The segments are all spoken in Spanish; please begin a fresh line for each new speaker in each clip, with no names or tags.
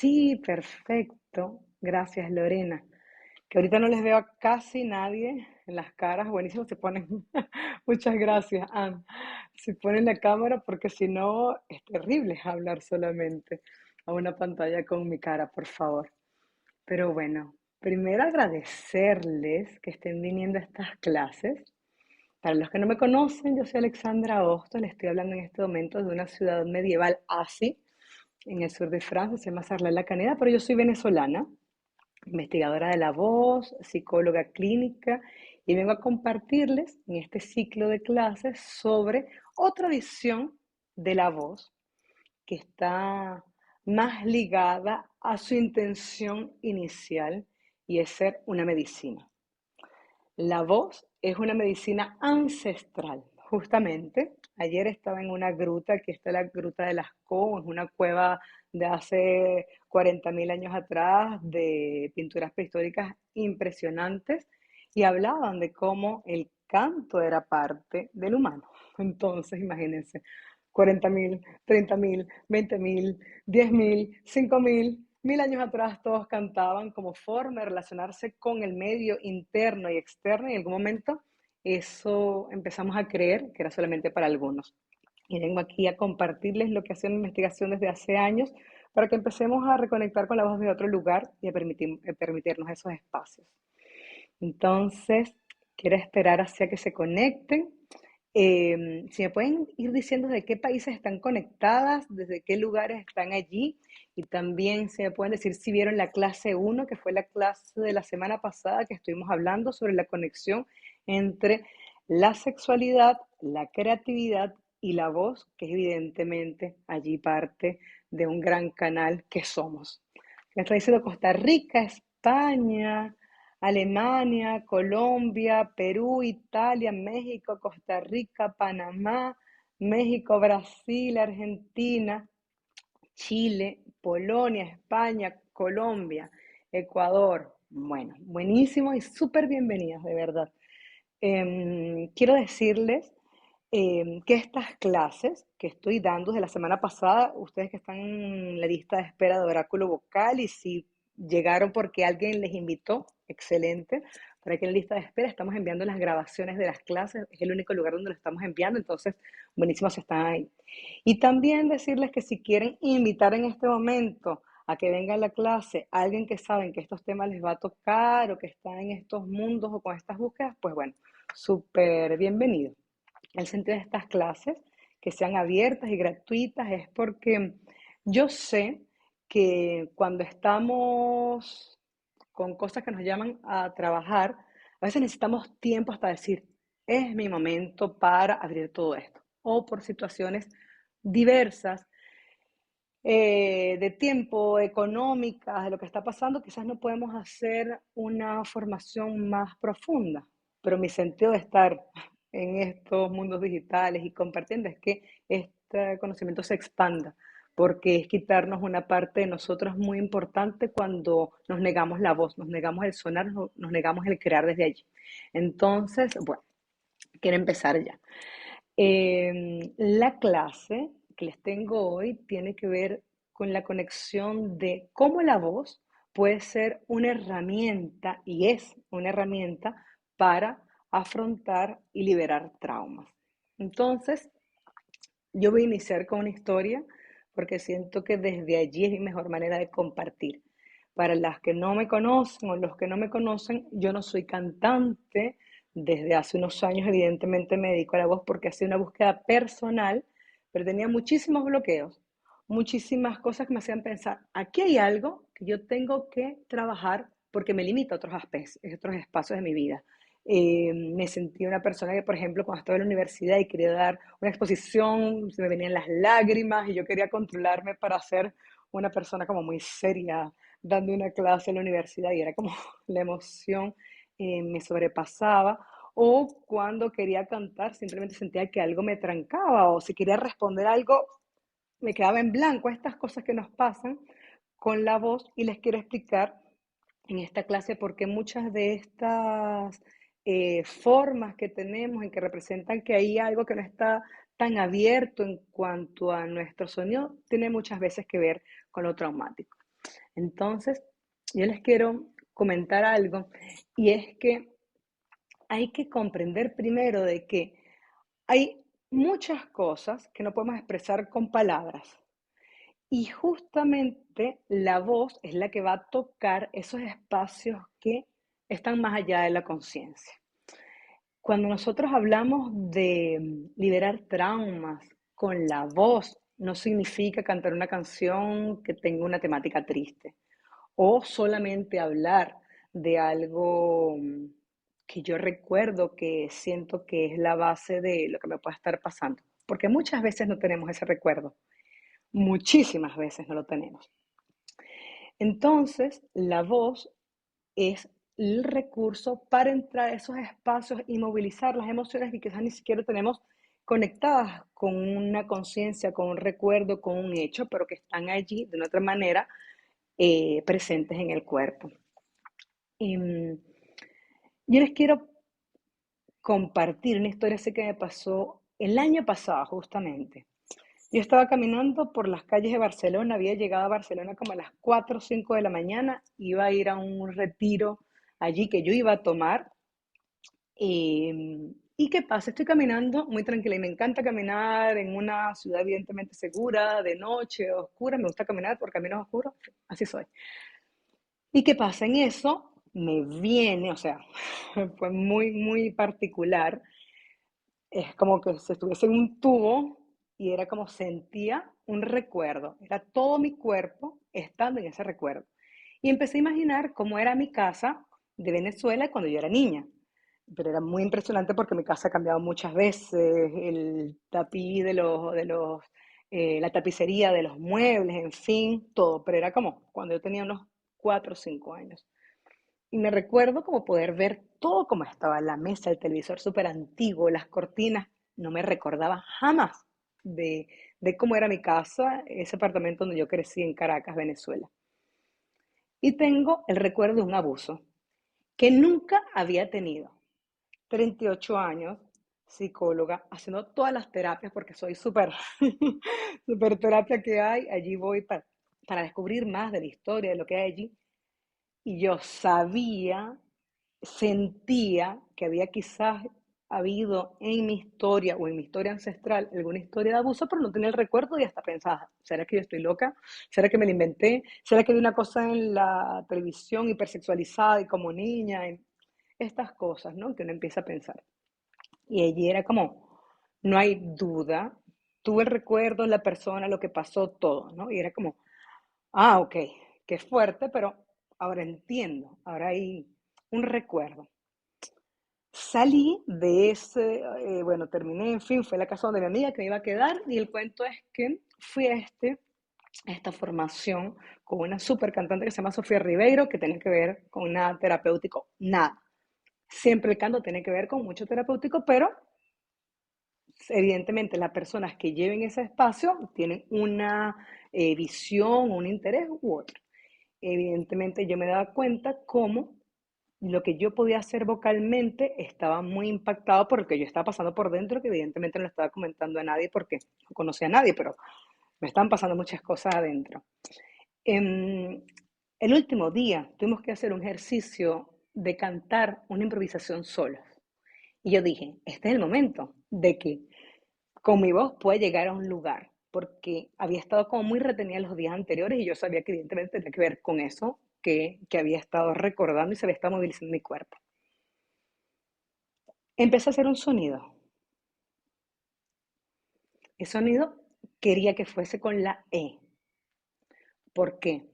Sí, perfecto. Gracias, Lorena. Que ahorita no les veo a casi nadie en las caras. Buenísimo, se ponen. Muchas gracias, Ann. Se ponen la cámara porque si no es terrible hablar solamente a una pantalla con mi cara, por favor. Pero bueno, primero agradecerles que estén viniendo a estas clases. Para los que no me conocen, yo soy Alexandra Hostos, les estoy hablando en este momento de una ciudad medieval así, en el sur de Francia, se llama Sarlat-la-Canéda, pero yo soy venezolana, investigadora de la voz, psicóloga clínica, y vengo a compartirles en este ciclo de clases sobre otra visión de la voz que está más ligada a su intención inicial y es ser una medicina. La voz es una medicina ancestral, justamente. Ayer estaba en una gruta, que está la Gruta de Lascaux, es una cueva de hace 40.000 años atrás, de pinturas prehistóricas impresionantes, y hablaban de cómo el canto era parte del humano. Entonces, imagínense, 40.000, 30.000, 20.000, 10.000, 5.000, 1.000 años atrás todos cantaban como forma de relacionarse con el medio interno y externo, y en algún momento eso empezamos a creer que era solamente para algunos. Y vengo aquí a compartirles lo que ha sido mi investigación desde hace años para que empecemos a reconectar con la voz de otro lugar y a permitirnos esos espacios. Entonces, quiero esperar hacia que se conecten. Si me pueden ir diciendo de qué países están conectadas, desde qué lugares están allí, y también si me pueden decir si vieron la clase uno, que fue la clase de la semana pasada que estuvimos hablando sobre la conexión entre la sexualidad, la creatividad y la voz, que es evidentemente allí parte de un gran canal que somos. Me está diciendo Costa Rica, España, Alemania, Colombia, Perú, Italia, México, Costa Rica, Panamá, México, Brasil, Argentina, Chile, Polonia, España, Colombia, Ecuador. Bueno, buenísimo y súper bienvenidos, de verdad. Quiero decirles que estas clases que estoy dando de la semana pasada, ustedes que están en la lista de espera de Oráculo Vocal, y si llegaron porque alguien les invitó, excelente. Por aquí en la lista de espera estamos enviando las grabaciones de las clases, es el único lugar donde lo estamos enviando, entonces buenísimo si están ahí. Y también decirles que si quieren invitar en este momento a que venga a la clase a alguien que saben que estos temas les va a tocar o que está en estos mundos o con estas búsquedas, pues bueno, súper bienvenido. El sentido de estas clases, que sean abiertas y gratuitas, es porque yo sé que cuando estamos con cosas que nos llaman a trabajar, a veces necesitamos tiempo hasta decir, es mi momento para abrir todo esto. O por situaciones diversas de tiempo, económicas, de lo que está pasando, quizás no podemos hacer una formación más profunda, pero mi sentido de estar en estos mundos digitales y compartiendo es que este conocimiento se expanda, porque es quitarnos una parte de nosotros muy importante cuando nos negamos la voz, nos negamos el sonar, nos negamos el crear desde allí. Entonces, bueno, quiero empezar ya. La clase que les tengo hoy tiene que ver con la conexión de cómo la voz puede ser una herramienta y es una herramienta para afrontar y liberar traumas. Entonces, yo voy a iniciar con una historia porque siento que desde allí es mi mejor manera de compartir. Para las que no me conocen o los que no me conocen, yo no soy cantante. Desde hace unos años, evidentemente, me dedico a la voz porque hacía una búsqueda personal, pero tenía muchísimos bloqueos, muchísimas cosas que me hacían pensar, aquí hay algo que yo tengo que trabajar porque me limita a otros espacios de mi vida. Me sentí una persona que, por ejemplo, cuando estaba en la universidad y quería dar una exposición, se me venían las lágrimas y yo quería controlarme para ser una persona como muy seria dando una clase en la universidad, y era como la emoción me sobrepasaba. O cuando quería cantar, simplemente sentía que algo me trancaba, o si quería responder algo, me quedaba en blanco. Estas cosas que nos pasan con la voz, y les quiero explicar en esta clase porque muchas de estas formas que tenemos en que representan que hay algo que no está tan abierto en cuanto a nuestro sonido, tiene muchas veces que ver con lo traumático. Entonces, yo les quiero comentar algo y es que hay que comprender primero de que hay muchas cosas que no podemos expresar con palabras. Y justamente la voz es la que va a tocar esos espacios que están más allá de la conciencia. Cuando nosotros hablamos de liberar traumas con la voz, no significa cantar una canción que tenga una temática triste o solamente hablar de algo que yo recuerdo que siento que es la base de lo que me puede estar pasando. Porque muchas veces no tenemos ese recuerdo, muchísimas veces no lo tenemos. Entonces, la voz es el recurso para entrar a esos espacios y movilizar las emociones que quizás ni siquiera tenemos conectadas con una conciencia, con un recuerdo, con un hecho, pero que están allí de una otra manera presentes en el cuerpo. Y, yo les quiero compartir una historia así que me pasó el año pasado justamente. Yo estaba caminando por las calles de Barcelona, había llegado a Barcelona como a las 4 o 5 de la mañana, iba a ir a un retiro allí que yo iba a tomar. ¿Y qué pasa? Estoy caminando muy tranquila y me encanta caminar en una ciudad evidentemente segura, de noche, oscura. Me gusta caminar por caminos oscuros, así soy. ¿Y qué pasa? En eso me viene, o sea, fue muy, muy particular. Es como que si estuviese en un tubo y era como sentía un recuerdo. Era todo mi cuerpo estando en ese recuerdo. Y empecé a imaginar cómo era mi casa de Venezuela cuando yo era niña. Pero era muy impresionante porque mi casa ha cambiado muchas veces, el tapiz la tapicería de los muebles, en fin, todo. Pero era como cuando yo tenía unos 4 o 5 años. Y me recuerdo como poder ver todo como estaba, la mesa, el televisor súper antiguo, las cortinas. No me recordaba jamás de, de cómo era mi casa, ese apartamento donde yo crecí en Caracas, Venezuela. Y tengo el recuerdo de un abuso que nunca había tenido. 38 años, psicóloga, haciendo todas las terapias porque soy súper, súper terapia que hay. Allí voy para descubrir más de la historia, de lo que hay allí. Y yo sabía, sentía que había quizás habido en mi historia o en mi historia ancestral alguna historia de abuso, pero no tenía el recuerdo y hasta pensaba, ¿será que yo estoy loca? ¿Será que me la inventé? ¿Será que vi una cosa en la televisión hipersexualizada y como niña? Estas cosas, ¿no? Que uno empieza a pensar. Y allí era como, no hay duda, tuve el recuerdo, la persona, lo que pasó, todo, ¿no? Y era como, ah, ok, qué fuerte, pero ahora entiendo, ahora hay un recuerdo. Salí de ese, bueno, terminé, en fin, fue la casa donde mi amiga que me iba a quedar y el cuento es que fui a esta formación con una súper cantante que se llama Sofía Ribeiro, que tiene que ver con nada terapéutico, nada. Siempre el canto tiene que ver con mucho terapéutico, pero evidentemente las personas que lleven ese espacio tienen una visión, un interés u otro. Evidentemente yo me daba cuenta cómo lo que yo podía hacer vocalmente estaba muy impactado por lo que yo estaba pasando por dentro, que evidentemente no lo estaba comentando a nadie porque no conocía a nadie, pero me estaban pasando muchas cosas adentro. En el último día tuvimos que hacer un ejercicio de cantar una improvisación solos. Y yo dije, este es el momento de que con mi voz pueda llegar a un lugar, porque había estado como muy retenida los días anteriores y yo sabía que evidentemente tenía que ver con eso que había estado recordando y se había estado movilizando mi cuerpo. Empecé a hacer un sonido. El sonido quería que fuese con la E. ¿Por qué?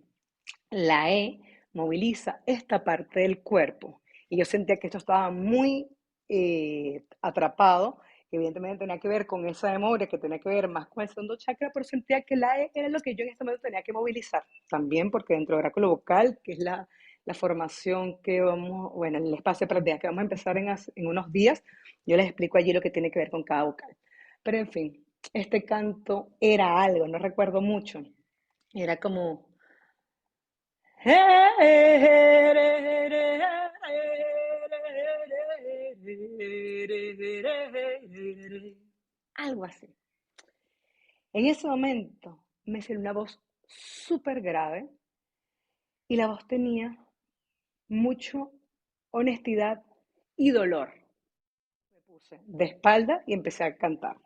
La E moviliza esta parte del cuerpo. Y yo sentía que esto estaba muy atrapado. Evidentemente tenía que ver con esa memoria, que tenía que ver más con el segundo chakra, pero sentía que la E era lo que yo en este momento tenía que movilizar. También porque dentro del oráculo vocal, que es la formación que vamos, bueno, el espacio de práctica que vamos a empezar en unos días, yo les explico allí lo que tiene que ver con cada vocal. Pero en fin, este canto era algo, no recuerdo mucho. Era como algo así. En ese momento me salió una voz súper grave y la voz tenía mucho honestidad y dolor. Me puse de espalda y empecé a cantar.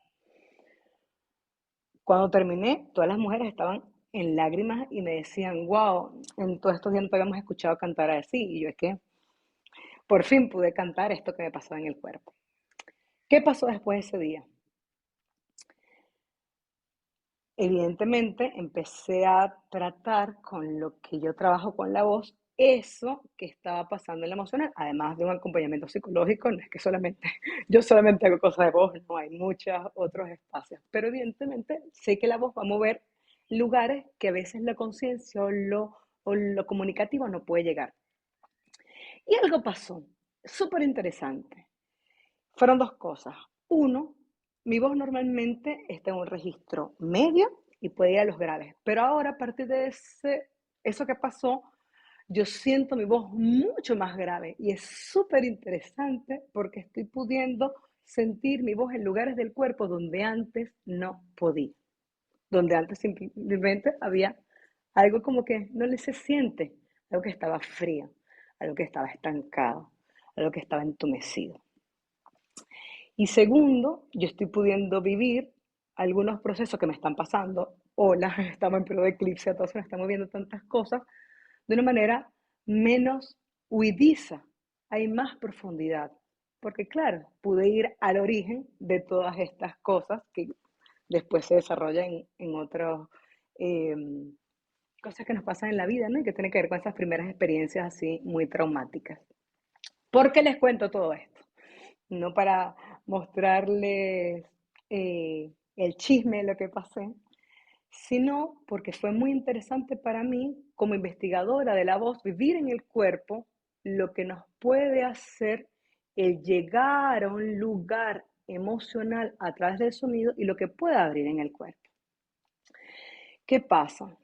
Cuando terminé, todas las mujeres estaban en lágrimas y me decían, wow, en todos estos días no te habíamos escuchado cantar así. Y yo es que por fin pude cantar esto que me pasó en el cuerpo. ¿Qué pasó después de ese día? Evidentemente empecé a tratar con lo que yo trabajo con la voz, eso que estaba pasando en la emocional, además de un acompañamiento psicológico, no es que solamente yo solamente hago cosas de voz, no hay muchos otros espacios, pero evidentemente sé que la voz va a mover lugares que a veces la conciencia o lo comunicativo no puede llegar. Y algo pasó, súper interesante. Fueron dos cosas. Uno, mi voz normalmente está en un registro medio y puede ir a los graves, pero ahora a partir de eso que pasó, yo siento mi voz mucho más grave y es súper interesante porque estoy pudiendo sentir mi voz en lugares del cuerpo donde antes no podía, donde antes simplemente había algo como que no le se siente, algo que estaba frío, algo que estaba estancado, algo que estaba entumecido. Y segundo, yo estoy pudiendo vivir algunos procesos que me están pasando. Hola, estamos en periodo de eclipse, a todos nos estamos viendo tantas cosas de una manera menos huidiza. Hay más profundidad. Porque claro, pude ir al origen de todas estas cosas que después se desarrollan en otras eh, cosas que nos pasan en la vida, ¿no? Y que tienen que ver con esas primeras experiencias así muy traumáticas. ¿Por qué les cuento todo esto? No para mostrarles el chisme de lo que pasé, sino porque fue muy interesante para mí, como investigadora de la voz, vivir en el cuerpo lo que nos puede hacer el llegar a un lugar emocional a través del sonido y lo que puede abrir en el cuerpo. ¿Qué pasa?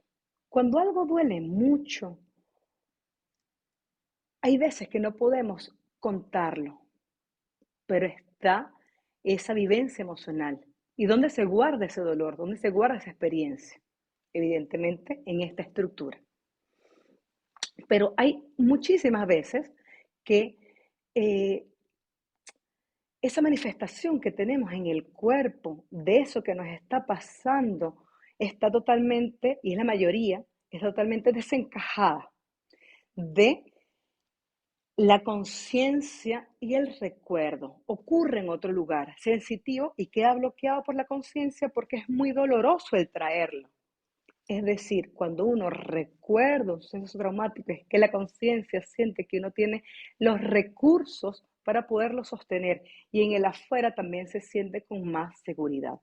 Cuando algo duele mucho, hay veces que no podemos contarlo, pero está esa vivencia emocional. ¿Y dónde se guarda ese dolor? ¿Dónde se guarda esa experiencia? Evidentemente en esta estructura. Pero hay muchísimas veces que eh, esa manifestación que tenemos en el cuerpo de eso que nos está pasando está totalmente, y es la mayoría, es totalmente desencajada de la conciencia y el recuerdo. Ocurre en otro lugar, sensitivo, y queda bloqueado por la conciencia porque es muy doloroso el traerlo. Es decir, cuando uno recuerda un suceso traumático, es que la conciencia siente que uno tiene los recursos para poderlo sostener y en el afuera también se siente con más seguridad.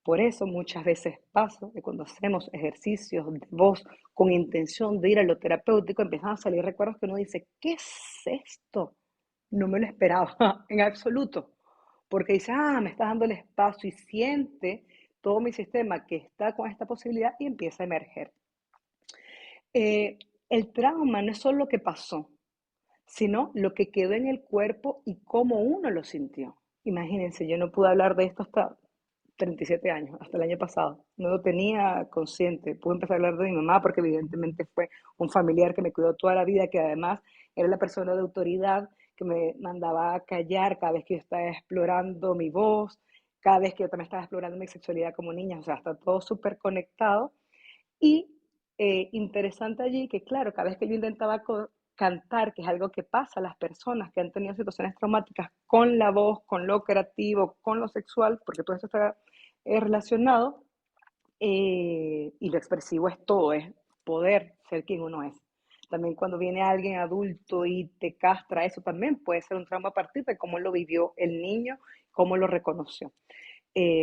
Por eso muchas veces pasa que cuando hacemos ejercicios de voz con intención de ir a lo terapéutico, empiezan a salir recuerdos que uno dice, ¿qué es esto? No me lo esperaba en absoluto, porque dice, me está dando el espacio y siente todo mi sistema que está con esta posibilidad y empieza a emerger. El trauma no es solo lo que pasó, sino lo que quedó en el cuerpo y cómo uno lo sintió. Imagínense, yo no pude hablar de esto hasta 37 años, hasta el año pasado. No lo tenía consciente. Pude empezar a hablar de mi mamá porque evidentemente fue un familiar que me cuidó toda la vida, que además era la persona de autoridad que me mandaba a callar cada vez que yo estaba explorando mi voz, cada vez que yo también estaba explorando mi sexualidad como niña. O sea, está todo súper conectado. Y interesante allí que, claro, cada vez que yo intentaba cantar, que es algo que pasa a las personas que han tenido situaciones traumáticas con la voz, con lo creativo, con lo sexual, porque todo esto está relacionado, y lo expresivo es todo, es poder ser quien uno es. También cuando viene alguien adulto y te castra, eso también puede ser un trauma a partir de cómo lo vivió el niño, cómo lo reconoció,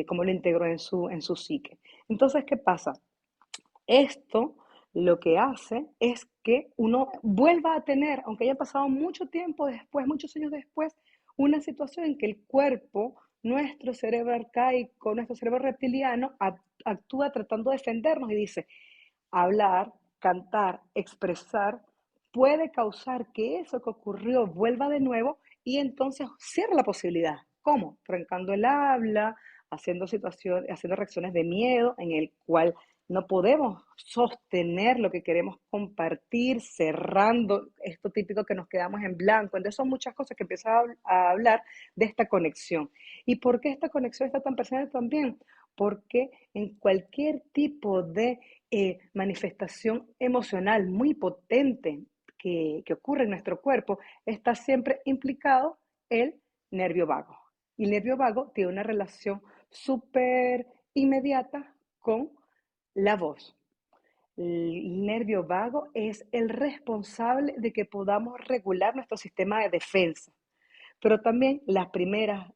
cómo lo integró en su psique. Entonces, ¿qué pasa? Esto lo que hace es que uno vuelva a tener, aunque haya pasado mucho tiempo después, muchos años después, una situación en que el cuerpo, nuestro cerebro arcaico, nuestro cerebro reptiliano, actúa tratando de defendernos y dice, hablar, cantar, expresar, puede causar que eso que ocurrió vuelva de nuevo y entonces cierra la posibilidad. ¿Cómo? Trancando el habla, haciendo reacciones de miedo en el cual No podemos sostener lo que queremos compartir, cerrando esto típico que nos quedamos en blanco. Entonces son muchas cosas que empiezan a hablar de esta conexión. ¿Y por qué esta conexión está tan presente también? Porque en cualquier tipo de manifestación emocional muy potente que ocurre en nuestro cuerpo, está siempre implicado el nervio vago. Y el nervio vago tiene una relación súper inmediata con la voz. El nervio vago es el responsable de que podamos regular nuestro sistema de defensa, pero también las primeras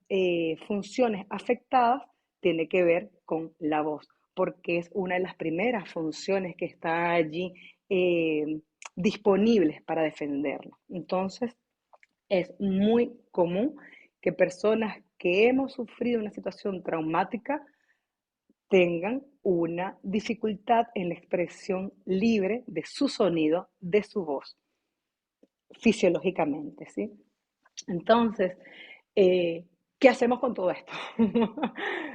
funciones afectadas tienen que ver con la voz, porque es una de las primeras funciones que está allí disponibles para defendernos. Entonces, es muy común que personas que hemos sufrido una situación traumática tengan una dificultad en la expresión libre de su sonido, de su voz, fisiológicamente, ¿sí? Entonces, ¿qué hacemos con todo esto?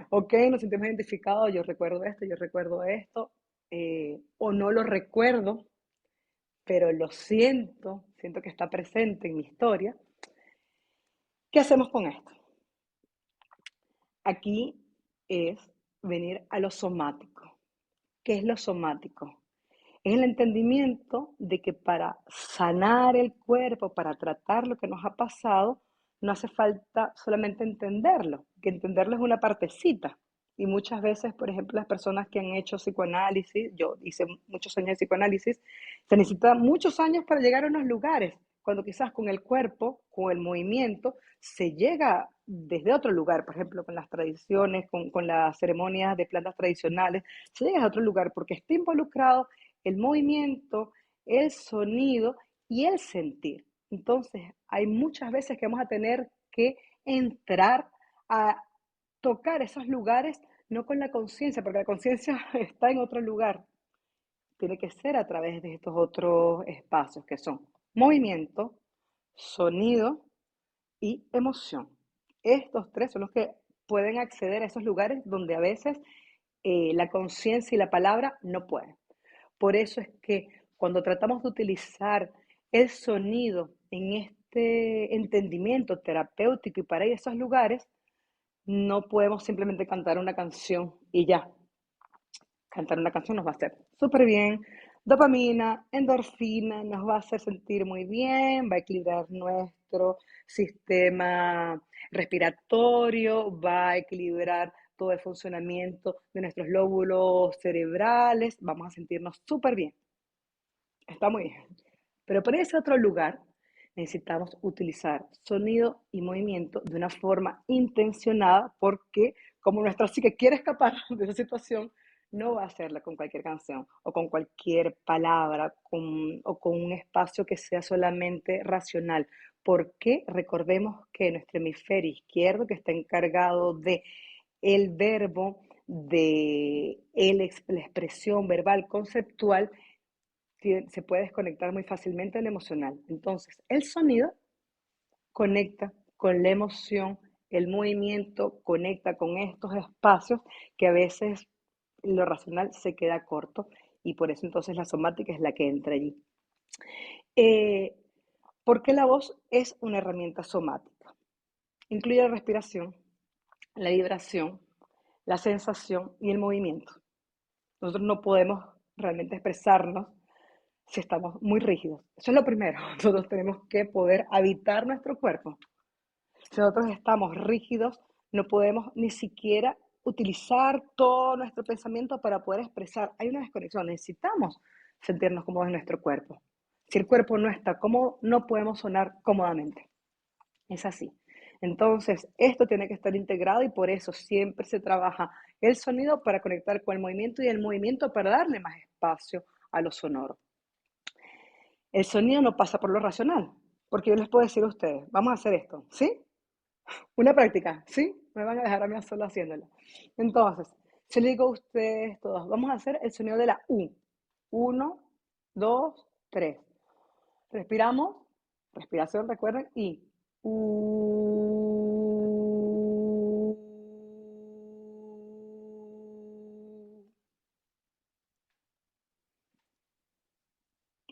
Ok, nos sentimos identificados, yo recuerdo esto, o no lo recuerdo, pero lo siento que está presente en mi historia. ¿Qué hacemos con esto? Aquí es venir a lo somático. ¿Qué es lo somático? Es el entendimiento de que para sanar el cuerpo, para tratar lo que nos ha pasado, no hace falta solamente entenderlo, que entenderlo es una partecita. Y muchas veces, por ejemplo, las personas que han hecho psicoanálisis, yo hice muchos años de psicoanálisis, se necesitan muchos años para llegar a unos lugares, cuando quizás con el cuerpo, con el movimiento, se llega desde otro lugar, por ejemplo, con las tradiciones, con las ceremonias de plantas tradicionales, se llega a otro lugar porque está involucrado el movimiento, el sonido y el sentir. Entonces, hay muchas veces que vamos a tener que entrar a tocar esos lugares, no con la conciencia, porque la conciencia está en otro lugar. Tiene que ser a través de estos otros espacios que son movimiento, sonido y emoción. Estos tres son los que pueden acceder a esos lugares donde a veces la conciencia y la palabra no pueden. Por eso es que cuando tratamos de utilizar el sonido en este entendimiento terapéutico y para ir a esos lugares, no podemos simplemente cantar una canción y ya. Cantar una canción nos va a hacer súper bien. Dopamina, endorfina, nos va a hacer sentir muy bien, va a equilibrar nuestro sistema respiratorio, va a equilibrar todo el funcionamiento de nuestros lóbulos cerebrales, vamos a sentirnos súper bien. Está muy bien. Pero para ese otro lugar necesitamos utilizar sonido y movimiento de una forma intencionada porque como nuestra psique quiere escapar de esa situación, no va a hacerla con cualquier canción o con cualquier palabra o con un espacio que sea solamente racional. Porque recordemos que nuestro hemisferio izquierdo, que está encargado de el verbo, de la expresión verbal conceptual, se puede desconectar muy fácilmente del emocional. Entonces, el sonido conecta con la emoción, el movimiento conecta con estos espacios que a veces lo racional se queda corto y por eso entonces la somática es la que entra allí. Eh, ¿Por qué la voz es una herramienta somática? Incluye la respiración, la vibración, la sensación y el movimiento. Nosotros no podemos realmente expresarnos si estamos muy rígidos. Eso es lo primero. Nosotros tenemos que poder habitar nuestro cuerpo. Si nosotros estamos rígidos, no podemos ni siquiera utilizar todo nuestro pensamiento para poder expresar. Hay una desconexión. Necesitamos sentirnos cómodos en nuestro cuerpo. Si el cuerpo no está cómodo, no podemos sonar cómodamente. Es así. Entonces, esto tiene que estar integrado y por eso siempre se trabaja el sonido para conectar con el movimiento y el movimiento para darle más espacio a lo sonoro. El sonido no pasa por lo racional, porque yo les puedo decir a ustedes, vamos a hacer esto, ¿sí? Una práctica, ¿sí? Me van a dejar a mí solo haciéndolo. Entonces, si les digo a ustedes todos, vamos a hacer el sonido de la U. Uno, dos, tres. Respiramos, respiración, recuerden, y U.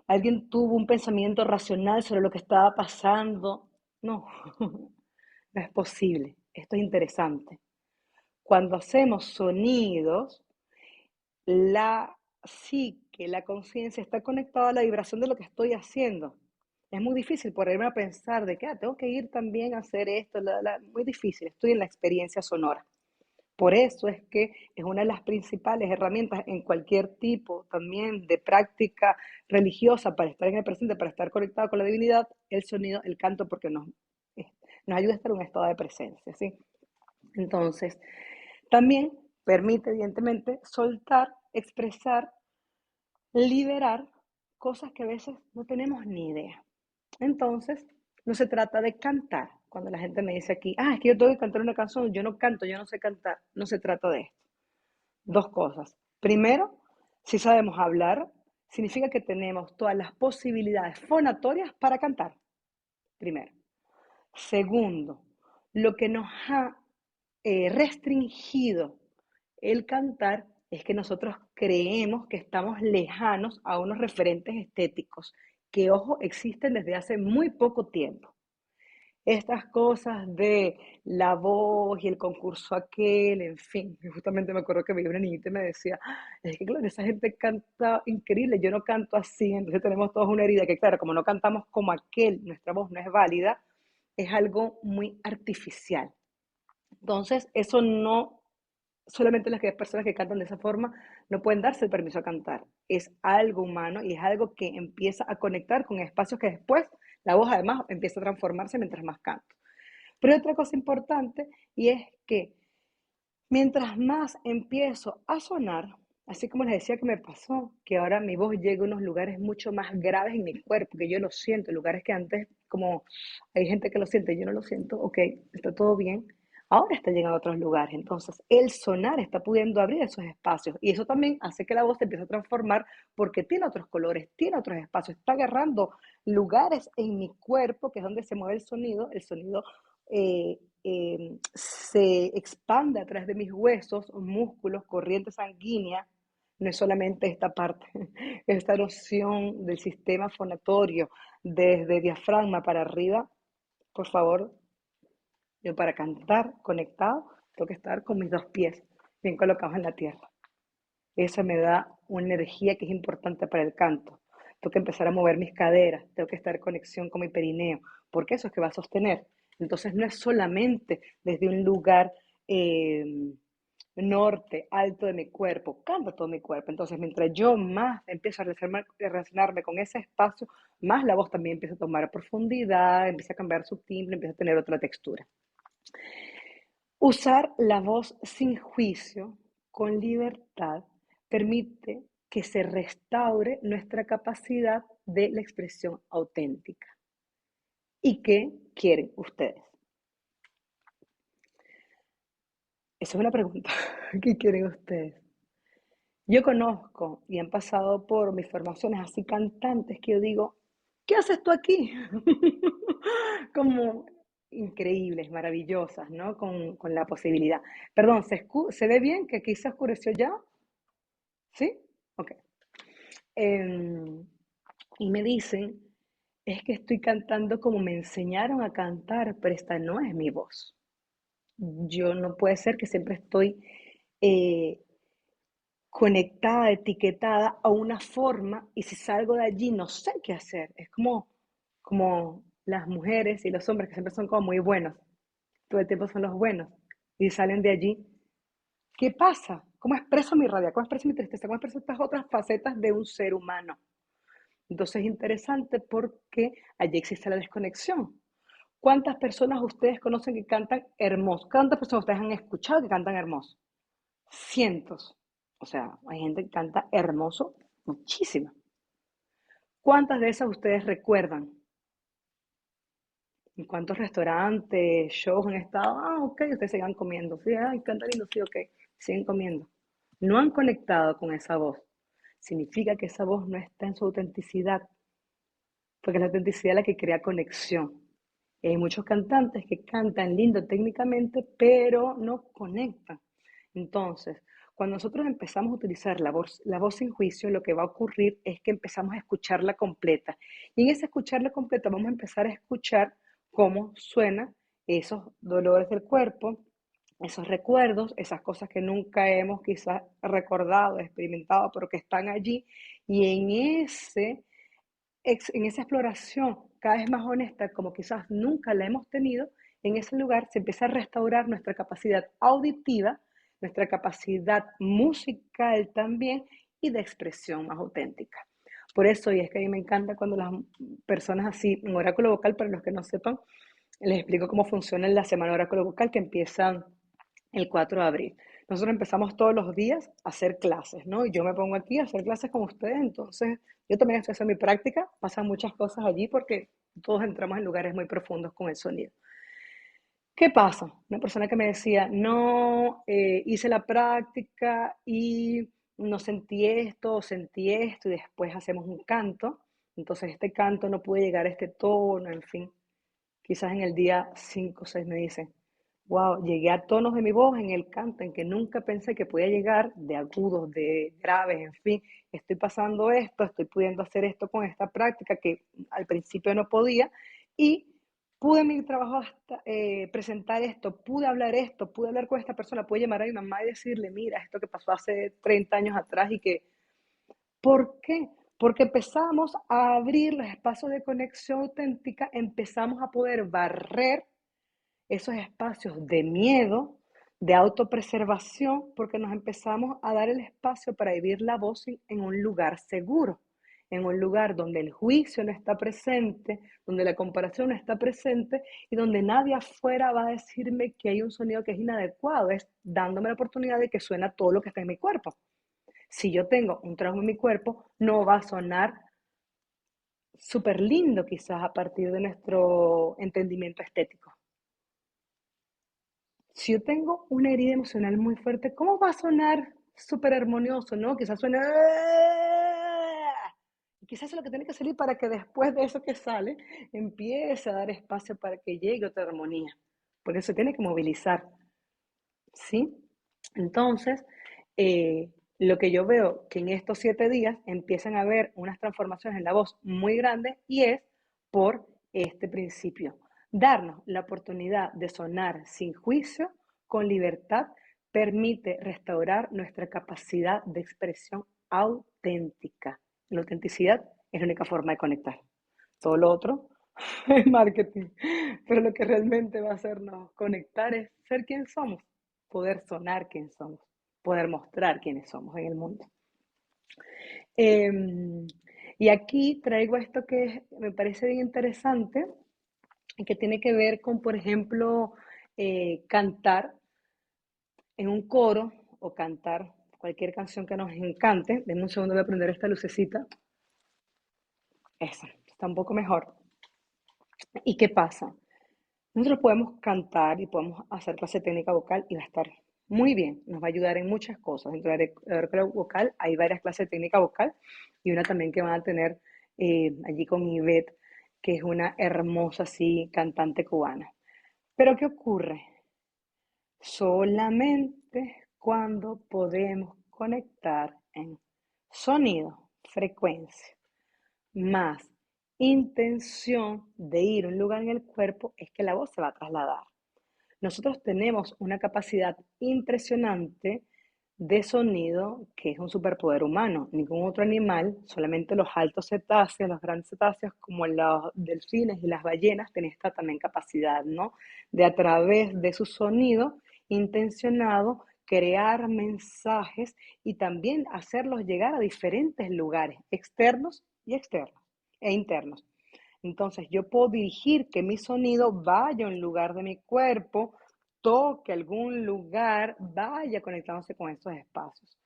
alguien tuvo un pensamiento racional sobre lo que estaba pasando. No, no es posible. Esto es interesante. Cuando hacemos sonidos, la psique, la conciencia está conectada a la vibración de lo que estoy haciendo. Es muy difícil ponerme a pensar de que tengo que ir también a hacer esto, muy difícil, estoy en la experiencia sonora. Por eso es que es una de las principales herramientas en cualquier tipo también de práctica religiosa para estar en el presente, para estar conectado con la divinidad, el sonido, el canto, porque nos ayuda a estar en un estado de presencia, ¿sí? Entonces, también permite, evidentemente, soltar, expresar, liberar cosas que a veces no tenemos ni idea. Entonces, no se trata de cantar. Cuando la gente me dice aquí, es que yo tengo que cantar una canción, yo no canto, yo no sé cantar. No se trata de esto. Dos cosas. Primero, si sabemos hablar, significa que tenemos todas las posibilidades fonatorias para cantar. Primero. Segundo, lo que nos ha restringido el cantar es que nosotros creemos que estamos lejanos a unos referentes estéticos que, ojo, existen desde hace muy poco tiempo. Estas cosas de la voz y el concurso aquel, en fin, justamente me acuerdo que veía una niñita y me decía, es que claro, esa gente canta increíble, yo no canto así, entonces tenemos todos una herida que claro, como no cantamos como aquel, nuestra voz no es válida, es algo muy artificial. Entonces, eso no, solamente las personas que cantan de esa forma no pueden darse el permiso a cantar. Es algo humano y es algo que empieza a conectar con espacios que después la voz además empieza a transformarse mientras más canto. Pero hay otra cosa importante y es que mientras más empiezo a sonar, así como les decía que me pasó, que ahora mi voz llega a unos lugares mucho más graves en mi cuerpo, que yo lo siento, lugares que antes, como hay gente que lo siente, yo no lo siento, ok, está todo bien, ahora está llegando a otros lugares. Entonces, el sonar está pudiendo abrir esos espacios y eso también hace que la voz se empiece a transformar porque tiene otros colores, tiene otros espacios, está agarrando lugares en mi cuerpo, que es donde se mueve el sonido se expande a través de mis huesos, músculos, corriente sanguínea, no es solamente esta parte, esta erosión del sistema fonatorio desde diafragma para arriba, por favor, yo para cantar conectado tengo que estar con mis dos pies bien colocados en la tierra. Eso me da una energía que es importante para el canto. Tengo que empezar a mover mis caderas, tengo que estar en conexión con mi perineo, porque eso es que va a sostener. Entonces no es solamente desde un lugar norte, alto de mi cuerpo, canta todo mi cuerpo. Entonces mientras yo más empiezo a relacionarme con ese espacio, más la voz también empieza a tomar profundidad, empieza a cambiar su timbre, empieza a tener otra textura. Usar la voz sin juicio, con libertad, permite que se restaure nuestra capacidad de la expresión auténtica. ¿Y qué quieren ustedes? Esa es una pregunta. ¿Qué quieren ustedes? Yo conozco y han pasado por mis formaciones así cantantes que yo digo, ¿qué haces tú aquí? Como increíbles, maravillosas, ¿no? Con la posibilidad. Perdón, ¿se ve bien que aquí se oscureció ya? ¿Sí? Ok. Em, y me dicen, es que estoy cantando como me enseñaron a cantar, pero esta no es mi voz. Yo no puede ser que siempre estoy eh, conectada, etiquetada a una forma y si salgo de allí no sé qué hacer. Es como las mujeres y los hombres que siempre son como muy buenos, todo el tiempo son los buenos y salen de allí. ¿Qué pasa? ¿Cómo expreso mi rabia? ¿Cómo expreso mi tristeza? ¿Cómo expreso estas otras facetas de un ser humano? Entonces es interesante porque allí existe la desconexión. ¿Cuántas personas ustedes conocen que cantan hermoso? ¿Cuántas personas ustedes han escuchado que cantan hermoso? Cientos. O sea, hay gente que canta hermoso, muchísima. ¿Cuántas de esas ustedes recuerdan? ¿En cuántos restaurantes, shows han estado? Ok, ustedes sigan comiendo. Sí, canta lindo, sí, ok. Siguen comiendo. No han conectado con esa voz. Significa que esa voz no está en su autenticidad, porque es la autenticidad la que crea conexión. Y hay muchos cantantes que cantan lindo técnicamente, pero no conectan. Entonces, Cuando nosotros empezamos a utilizar la voz sin juicio, lo que va a ocurrir es que empezamos a escucharla completa. Y en esa escucharla completa vamos a empezar a escuchar cómo suenan esos dolores del cuerpo, esos recuerdos, esas cosas que nunca hemos quizás recordado, experimentado, pero que están allí. Y en esa exploración cada vez más honesta, como quizás nunca la hemos tenido, en ese lugar se empieza a restaurar nuestra capacidad auditiva, nuestra capacidad musical también y de expresión más auténtica. Por eso, y es que a mí me encanta cuando las personas así, un oráculo vocal, para los que no sepan, les explico cómo funciona la semana oráculo vocal que empieza el 4 de abril. Nosotros empezamos todos los días a hacer clases, ¿no? Y yo me pongo aquí a hacer clases con ustedes, entonces yo también estoy haciendo mi práctica, pasan muchas cosas allí porque todos entramos en lugares muy profundos con el sonido. ¿Qué pasa? Una persona que me decía, no, hice la práctica y no sentí esto, y después hacemos un canto, entonces este canto no pude llegar a este tono, en fin. Quizás en el día 5 o 6 me dicen, wow, llegué a tonos de mi voz en el canto en que nunca pensé que podía llegar, de agudos, de graves, en fin, estoy pasando esto, estoy pudiendo hacer esto con esta práctica que al principio no podía, y pude en mi trabajo hasta, presentar esto, pude hablar con esta persona, pude llamar a mi mamá y decirle, mira, esto que pasó hace 30 años atrás y que, ¿por qué? Porque empezamos a abrir los espacios de conexión auténtica, empezamos a poder barrer esos espacios de miedo, de autopreservación, porque nos empezamos a dar el espacio para vivir la voz en un lugar seguro, en un lugar donde el juicio no está presente, donde la comparación no está presente y donde nadie afuera va a decirme que hay un sonido que es inadecuado, es dándome la oportunidad de que suena todo lo que está en mi cuerpo. Si yo tengo un trauma en mi cuerpo, no va a sonar súper lindo quizás a partir de nuestro entendimiento estético. Si yo tengo una herida emocional muy fuerte, ¿cómo va a sonar súper armonioso, no? Quizás suene... Y quizás eso es lo que tiene que salir para que después de eso que sale, empiece a dar espacio para que llegue otra armonía. Por eso tiene que movilizar, ¿sí? Entonces, lo que yo veo que en estos 7 días empiezan a haber unas transformaciones en la voz muy grandes y es por este principio. Darnos la oportunidad de sonar sin juicio, con libertad, permite restaurar nuestra capacidad de expresión auténtica. La autenticidad es la única forma de conectar. Todo lo otro es marketing. Pero lo que realmente va a hacernos conectar es ser quien somos, poder sonar quién somos, poder mostrar quiénes somos en el mundo. Eh, y aquí traigo esto que me parece bien interesante, y que tiene que ver con, por ejemplo, cantar en un coro o cantar cualquier canción que nos encante. Denme un segundo, voy a prender esta lucecita. Esa, está un poco mejor. ¿Y qué pasa? Nosotros podemos cantar y podemos hacer clase técnica vocal y va a estar muy bien, nos va a ayudar en muchas cosas. Dentro de la vocal hay varias clases de técnica vocal y una también que van a tener allí con Ivette, que es una hermosa así cantante cubana. Pero ¿qué ocurre? Solamente cuando podemos conectar en sonido, frecuencia, más intención de ir a un lugar en el cuerpo, es que la voz se va a trasladar. Nosotros tenemos una capacidad impresionante de sonido que es un superpoder humano. Ningún otro animal, solamente los altos cetáceos, los grandes cetáceos como los delfines y las ballenas, tienen esta también capacidad, ¿no? De a través de su sonido intencionado crear mensajes y también hacerlos llegar a diferentes lugares, externos y externos e internos. Entonces, yo puedo dirigir que mi sonido vaya a un lugar de mi cuerpo, toque algún lugar, vaya conectándose con esos espacios.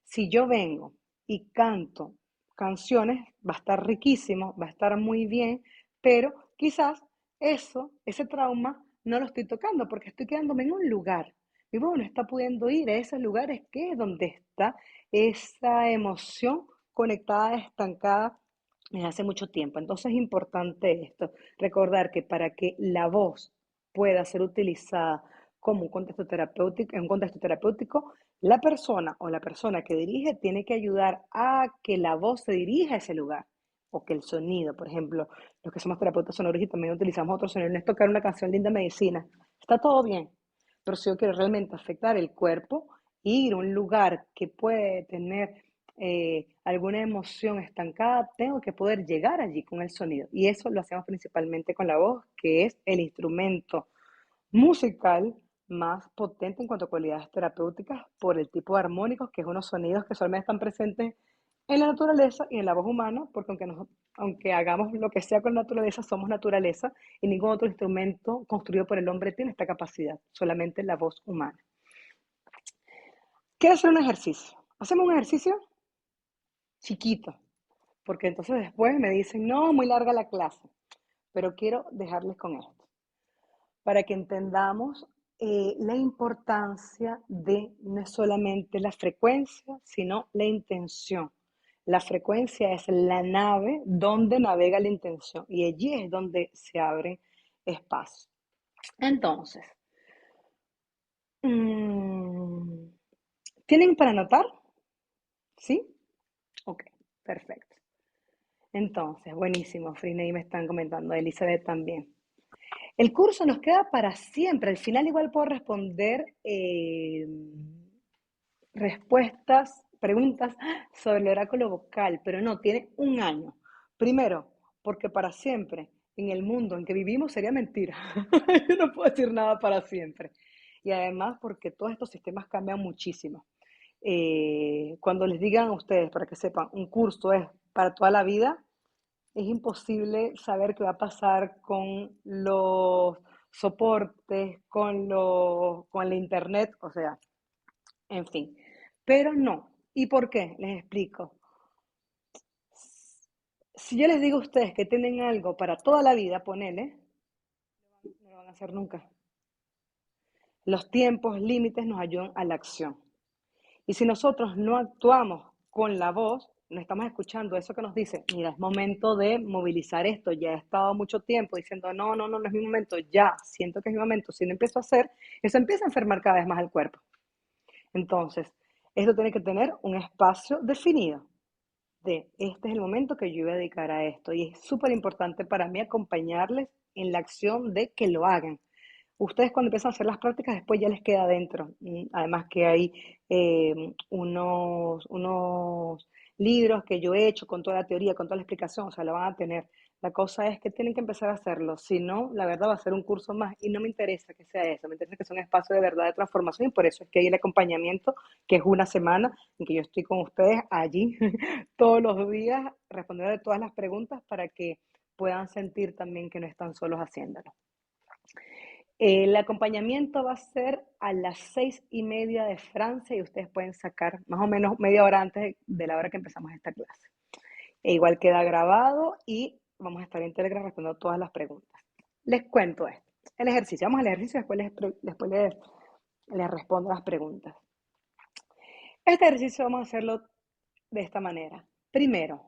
Si yo vengo y canto canciones, va a estar riquísimo, va a estar muy bien, pero quizás ese trauma, no lo estoy tocando porque estoy quedándome en un lugar. Mi voz no está pudiendo ir a esos lugares que es donde está esa emoción conectada, estancada desde hace mucho tiempo. Entonces es importante esto, recordar que para que la voz pueda ser utilizada como un contexto terapéutico, en un contexto terapéutico, La persona que dirige tiene que ayudar a que la voz se dirija a ese lugar o que el sonido, por ejemplo, los que somos terapeutas sonoros y también utilizamos otros sonidos, no es tocar una canción linda medicina, está todo bien, pero si yo quiero realmente afectar el cuerpo, ir a un lugar que puede tener alguna emoción estancada, tengo que poder llegar allí con el sonido. Y eso lo hacemos principalmente con la voz, que es el instrumento musical más potente en cuanto a cualidades terapéuticas por el tipo de armónicos, que es unos sonidos que solamente están presentes en la naturaleza y en la voz humana, porque aunque hagamos lo que sea con la naturaleza, somos naturaleza y ningún otro instrumento construido por el hombre tiene esta capacidad, solamente la voz humana. Quiero hacer un ejercicio. Hacemos un ejercicio chiquito, porque entonces después me dicen, no, muy larga la clase, pero quiero dejarles con esto, para que entendamos la importancia de no es solamente la frecuencia, sino la intención. La frecuencia es la nave donde navega la intención y allí es donde se abren espacios. Entonces, mm, ¿tienen para anotar? ¿Sí? Ok, perfecto. Entonces, buenísimo, Frina, y me están comentando, Elizabeth también. El curso nos queda para siempre. Al final igual puedo responder respuestas, preguntas sobre el oráculo vocal, pero no, tiene un año. Primero, porque para siempre en el mundo en que vivimos sería mentira. Yo no puedo decir nada para siempre. Y además porque todos estos sistemas cambian muchísimo. Cuando les digan a ustedes, para que sepan, un curso es para toda la vida, es imposible saber qué va a pasar con los soportes, con la internet, o sea, en fin. Pero no. ¿Y por qué? Les explico. Si yo les digo a ustedes que tienen algo para toda la vida, ponele, no lo van a hacer nunca. Los tiempos límites nos ayudan a la acción. Y si nosotros no actuamos con la voz, no estamos escuchando eso que nos dice, mira, es momento de movilizar esto, ya he estado mucho tiempo diciendo, no, no, no, no es mi momento, ya, siento que es mi momento, si no empiezo a hacer, eso empieza a enfermar cada vez más el cuerpo. Entonces, esto tiene que tener un espacio definido de, este es el momento que yo voy a dedicar a esto. Y es súper importante para mí acompañarles en la acción de que lo hagan. Ustedes cuando empiezan a hacer las prácticas, después ya les queda adentro. Además que hay unos libros que yo he hecho con toda la teoría, con toda la explicación, o sea, lo van a tener. La cosa es que tienen que empezar a hacerlo. Si no, la verdad va a ser un curso más y no me interesa que sea eso. Me interesa que sea un espacio de verdad de transformación y por eso es que hay el acompañamiento, que es una semana en que yo estoy con ustedes allí todos los días, respondiendo a todas las preguntas para que puedan sentir también que no están solos haciéndolo. El acompañamiento va a ser a las 6:30 de Francia y ustedes pueden sacar más o menos media hora antes de la hora que empezamos esta clase. E igual queda grabado y vamos a estar en Telegram respondiendo todas las preguntas. Les cuento esto. El ejercicio. Vamos al ejercicio y después les respondo las preguntas. Este ejercicio vamos a hacerlo de esta manera. Primero,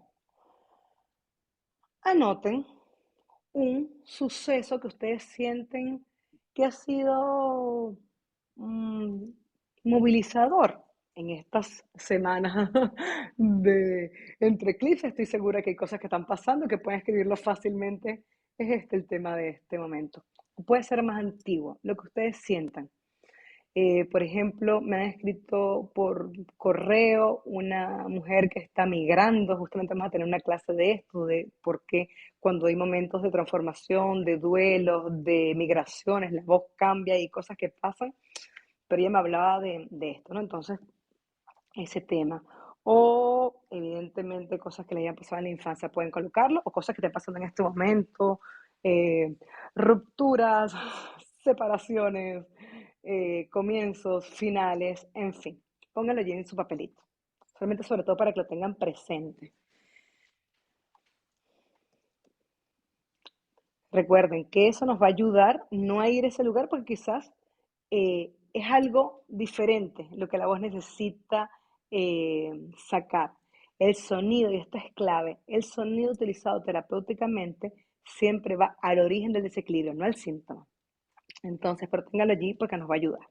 anoten un suceso que ustedes sienten que ha sido mm, movilizador en estas semanas de entre eclipses. Estoy segura que hay cosas que están pasando que pueden escribirlo fácilmente. Es este el tema de este momento. Puede ser más antiguo, lo que ustedes sientan. Por ejemplo, me han escrito por correo una mujer que está migrando, justamente vamos a tener una clase de esto, de por qué cuando hay momentos de transformación, de duelos, de migraciones, la voz cambia y cosas que pasan, pero ella me hablaba de esto, ¿no? Entonces, ese tema. O, evidentemente, cosas que le hayan pasado en la infancia pueden colocarlo, o cosas que te pasan en este momento, eh, rupturas, separaciones, comienzos, finales, en fin. Pónganlo allí en su papelito. Solamente, sobre todo, para que lo tengan presente. Recuerden que eso nos va a ayudar no a ir a ese lugar porque quizás es algo diferente lo que la voz necesita sacar. El sonido, y esto es clave, el sonido utilizado terapéuticamente siempre va al origen del desequilibrio, no al síntoma. Entonces, pero téngalo allí porque nos va a ayudar.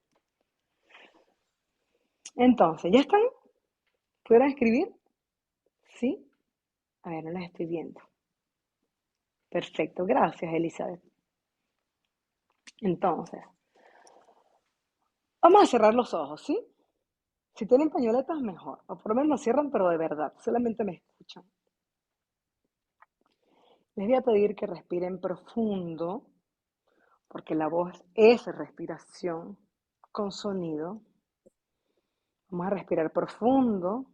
Entonces, ¿ya están? ¿Pudieron escribir? ¿Sí? A ver, no las estoy viendo. Perfecto, gracias, Elizabeth. Entonces, vamos a cerrar los ojos, ¿sí? Si tienen pañoletas, mejor. O por lo menos lo cierran, pero de verdad, solamente me escuchan. Les voy a pedir que respiren profundo, porque la voz es respiración con sonido. Vamos a respirar profundo.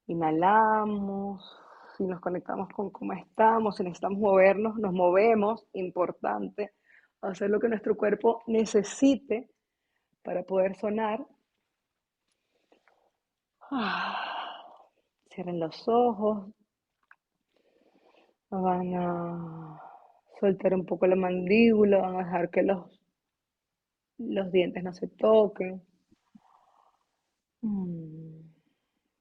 Inhalamos. Si nos conectamos con cómo estamos, si necesitamos movernos, nos movemos. Importante hacer lo que nuestro cuerpo necesite para poder sonar. Cierren los ojos. Van a soltar un poco la mandíbula, van a dejar que los dientes no se toquen. Mm.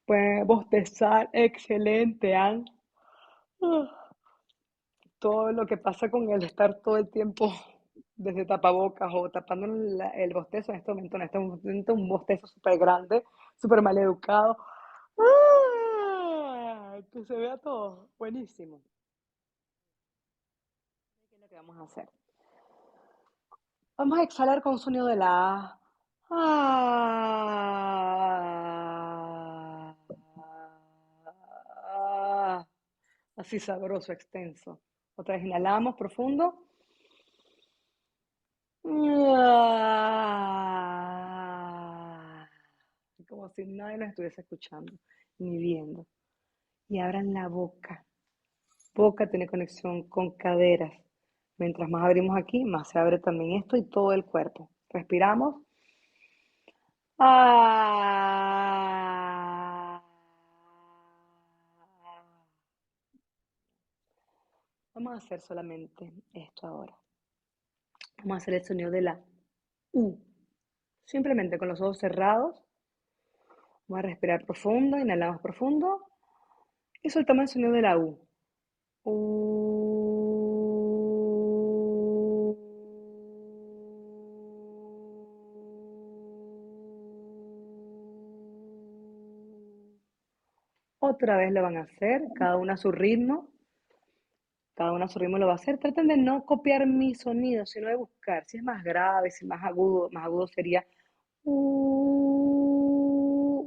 Pueden bostezar, excelente, Ann. Ah, todo lo que pasa con el estar todo el tiempo desde tapabocas o tapando el bostezo en este momento un bostezo súper grande, súper mal educado. Que se vea todo. Buenísimo. ¿Qué es lo que vamos a hacer? Vamos a exhalar con sonido de la A. Ah. Así sabroso, extenso. Otra vez inhalamos profundo. Ah. Como si nadie nos estuviese escuchando ni viendo. Y abran la boca. Boca tiene conexión con caderas. Mientras más abrimos aquí, más se abre también esto y todo el cuerpo. Respiramos. Ah. Vamos a hacer solamente esto ahora. Vamos a hacer el sonido de la U. Simplemente con los ojos cerrados. Vamos a respirar profundo, inhalamos profundo y soltamos el sonido de la U. Otra vez lo van a hacer, cada uno a su ritmo. Cada uno a su ritmo lo va a hacer. Traten de no copiar mi sonido, sino de buscar. Si es más grave, si es más agudo sería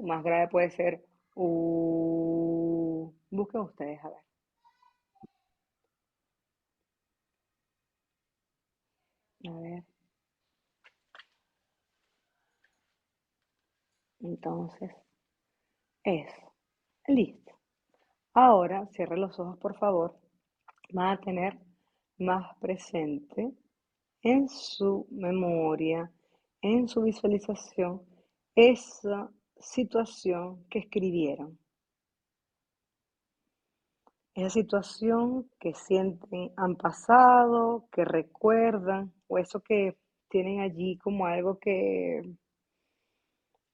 más grave puede ser busquen ustedes, a ver. A ver, entonces, eso. Listo. Ahora, cierre los ojos, por favor. Van a tener más presente en su memoria, en su visualización, esa situación que escribieron. Esa situación que sienten han pasado, que recuerdan, o eso que tienen allí como algo que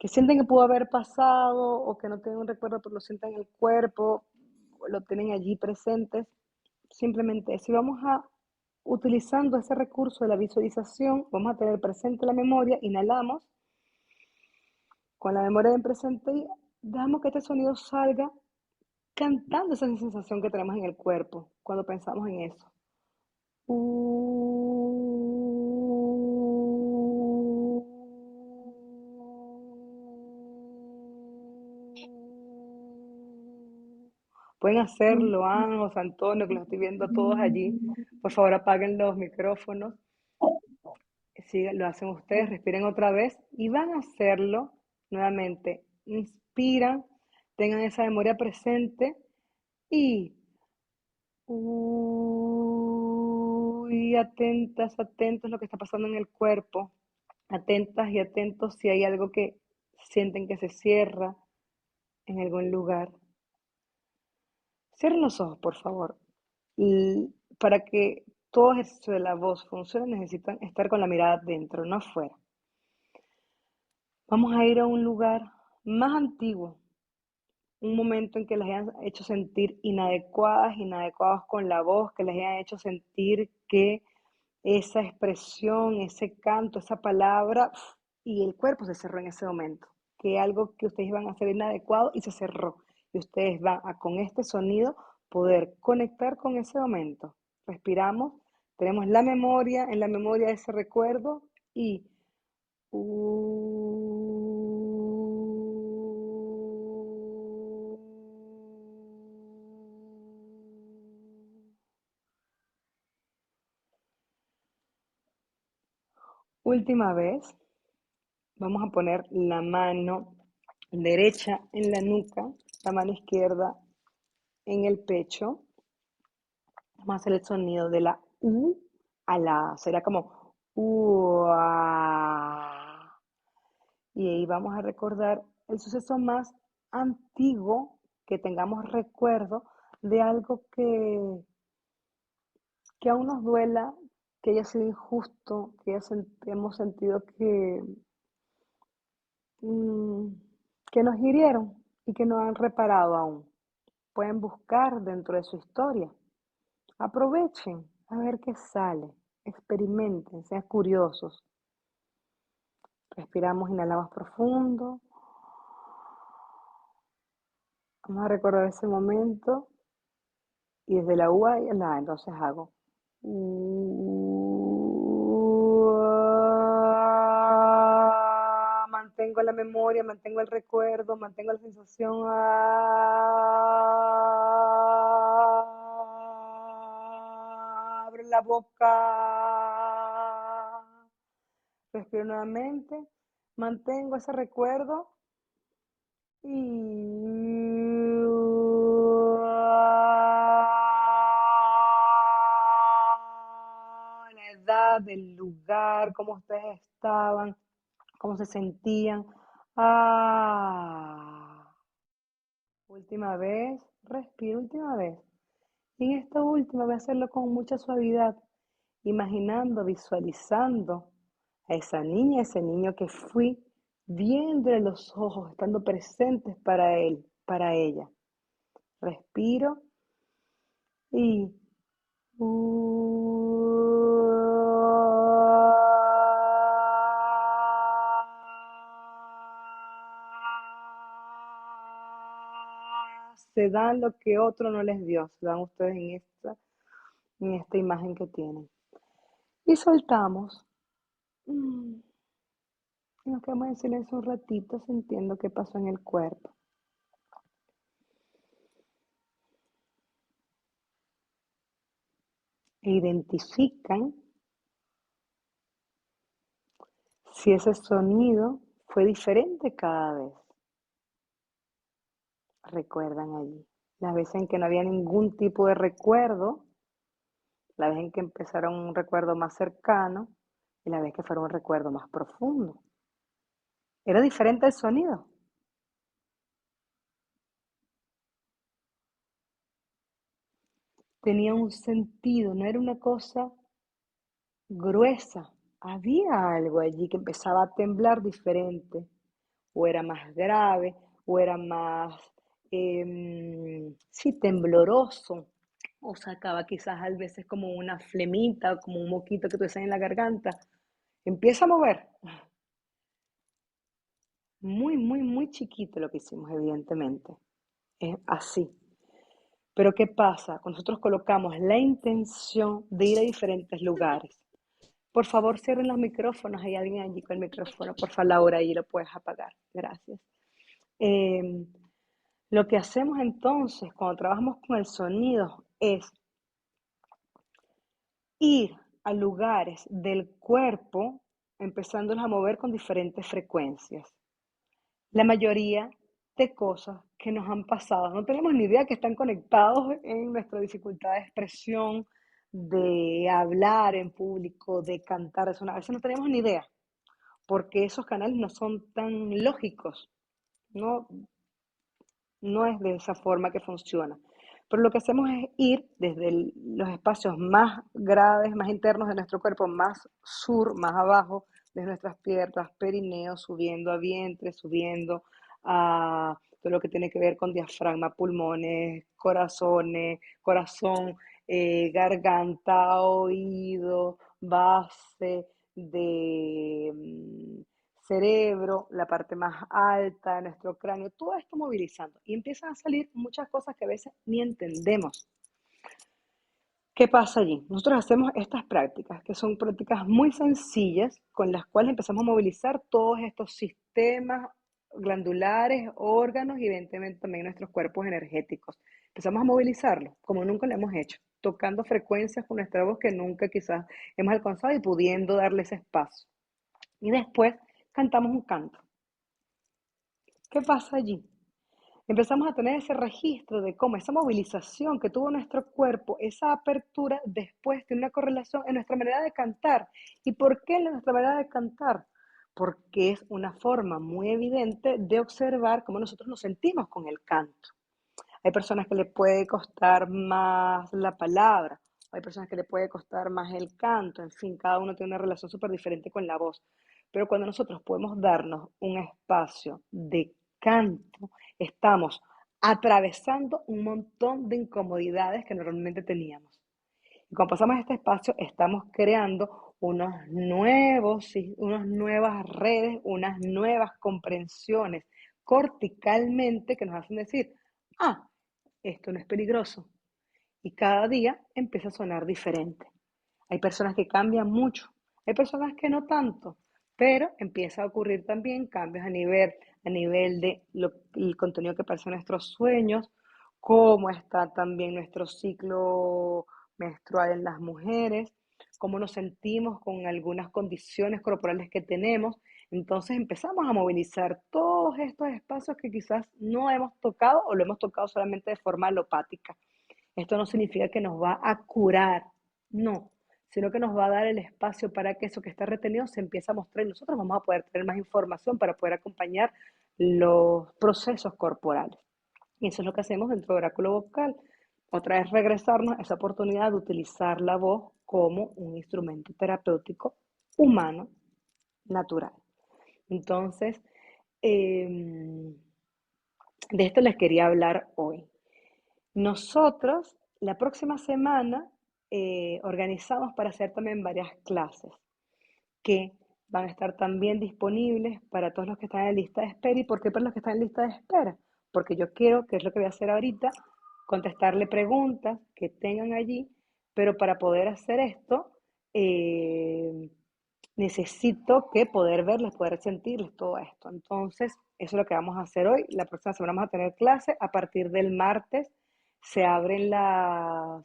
sienten que pudo haber pasado o que no tienen un recuerdo, pero lo sienten en el cuerpo, lo tienen allí presentes. Simplemente eso. Y vamos a, utilizando ese recurso de la visualización, vamos a tener presente la memoria, inhalamos con la memoria en presente y dejamos que este sonido salga cantando esa sensación que tenemos en el cuerpo cuando pensamos en eso. Pueden hacerlo, Ángel, José Antonio, que los estoy viendo a todos allí. Por favor, apaguen los micrófonos. Sí, lo hacen ustedes, respiren otra vez y van a hacerlo nuevamente. Inspiran, tengan esa memoria presente y atentas, atentos a lo que está pasando en el cuerpo. Atentas y atentos si hay algo que sienten que se cierra en algún lugar. Cierren los ojos, por favor. Y para que todo ejercicio de la voz funcione, necesitan estar con la mirada adentro, no afuera. Vamos a ir a un lugar más antiguo, un momento en que les hayan hecho sentir inadecuadas, inadecuados con la voz, que les hayan hecho sentir que esa expresión, ese canto, esa palabra y el cuerpo se cerró en ese momento, que algo que ustedes iban a hacer inadecuado y se cerró. Y ustedes van a con este sonido poder conectar con ese momento. Respiramos, tenemos la memoria, en la memoria ese recuerdo y última vez, vamos a poner la mano derecha en la nuca, la mano izquierda en el pecho. Vamos a hacer el sonido de la U a la A. Será como UA. Y ahí vamos a recordar el suceso más antiguo que tengamos recuerdo de algo que aún nos duela, que haya sido injusto, que hemos sentido mm, que nos hirieron y que no han reparado aún. Pueden buscar dentro de su historia. Aprovechen a ver qué sale. Experimenten, sean curiosos. Respiramos, inhalamos profundo. Vamos a recordar ese momento y desde la U a la A, entonces hago. Mantengo la memoria, mantengo el recuerdo, mantengo la sensación. Abro la boca. Respiro nuevamente. Mantengo ese recuerdo y la edad, el lugar, cómo ustedes estaban, cómo se sentían. Ah, última vez, respiro, última vez. Y en esta última voy a hacerlo con mucha suavidad, imaginando, visualizando a esa niña, ese niño que fui, viéndole los ojos, estando presentes para él, para ella. Respiro y se dan lo que otro no les dio, se dan ustedes en esta imagen que tienen. Y soltamos. Y nos quedamos en silencio un ratito sintiendo qué pasó en el cuerpo. E identifican si ese sonido fue diferente cada vez. Recuerdan allí. Las veces en que no había ningún tipo de recuerdo, la vez en que empezaron un recuerdo más cercano y la vez que fueron un recuerdo más profundo. Era diferente el sonido. Tenía un sentido, no era una cosa gruesa. Había algo allí que empezaba a temblar diferente. O era más grave, o era más, sí, tembloroso, o sacaba quizás a veces como una flemita, como un moquito que te sale en la garganta. Empieza a mover. Muy, muy, muy chiquito lo que hicimos, evidentemente. Es así. Pero ¿qué pasa? Cuando nosotros colocamos la intención de ir a diferentes lugares. Por favor, cierren los micrófonos. Hay alguien allí con el micrófono. Por favor, Laura, ahí lo puedes apagar. Gracias. Eh, Lo que hacemos entonces cuando trabajamos con el sonido es ir a lugares del cuerpo empezándolos a mover con diferentes frecuencias. La mayoría de cosas que nos han pasado, no tenemos ni idea que están conectados en nuestra dificultad de expresión, de hablar en público, de cantar, a veces no tenemos ni idea, porque esos canales no son tan lógicos, no, no es de esa forma que funciona. Pero lo que hacemos es ir desde los espacios más graves, más internos de nuestro cuerpo, más más abajo, de nuestras piernas, perineos, subiendo a vientre, subiendo a todo lo que tiene que ver con diafragma, pulmones, corazón, garganta, oído, base de cerebro, la parte más alta de nuestro cráneo, todo esto movilizando. Y empiezan a salir muchas cosas que a veces ni entendemos. ¿Qué pasa allí? Nosotros hacemos estas prácticas, que son prácticas muy sencillas, con las cuales empezamos a movilizar todos estos sistemas glandulares, órganos y evidentemente también nuestros cuerpos energéticos. Empezamos a movilizarlos como nunca lo hemos hecho, tocando frecuencias con nuestra voz que nunca quizás hemos alcanzado y pudiendo darle ese espacio. Y después cantamos un canto. ¿Qué pasa allí? Empezamos a tener ese registro de cómo esa movilización que tuvo nuestro cuerpo, esa apertura, después tiene una correlación en nuestra manera de cantar. ¿Y por qué en nuestra manera de cantar? Porque es una forma muy evidente de observar cómo nosotros nos sentimos con el canto. Hay personas que les puede costar más la palabra, hay personas que le puede costar más el canto, en fin, cada uno tiene una relación súper diferente con la voz. Pero cuando nosotros podemos darnos un espacio de canto, estamos atravesando un montón de incomodidades que normalmente teníamos. Y cuando pasamos a este espacio, estamos creando unas nuevas redes, unas nuevas comprensiones corticalmente que nos hacen decir, ah, esto no es peligroso. Y cada día empieza a sonar diferente. Hay personas que cambian mucho, hay personas que no tanto, pero empieza a ocurrir también cambios a nivel de el contenido que aparece en nuestros sueños, cómo está también nuestro ciclo menstrual en las mujeres, cómo nos sentimos con algunas condiciones corporales que tenemos. Entonces empezamos a movilizar todos estos espacios que quizás no hemos tocado o lo hemos tocado solamente de forma alopática. Esto no significa que nos va a curar, no, sino que nos va a dar el espacio para que eso que está retenido se empiece a mostrar y nosotros vamos a poder tener más información para poder acompañar los procesos corporales. Y eso es lo que hacemos dentro del oráculo vocal. Otra vez regresarnos a esa oportunidad de utilizar la voz como un instrumento terapéutico humano natural. Entonces, de esto les quería hablar hoy. Nosotros, la próxima semana, organizamos para hacer también varias clases que van a estar también disponibles para todos los que están en lista de espera. ¿Y por qué para los que están en lista de espera? Porque yo quiero, que es lo que voy a hacer ahorita, contestarle preguntas que tengan allí, pero para poder hacer esto, eh, necesito que poder verles, poder sentirles todo esto. Entonces, eso es lo que vamos a hacer hoy. La próxima semana vamos a tener clase. A partir del martes se abren la...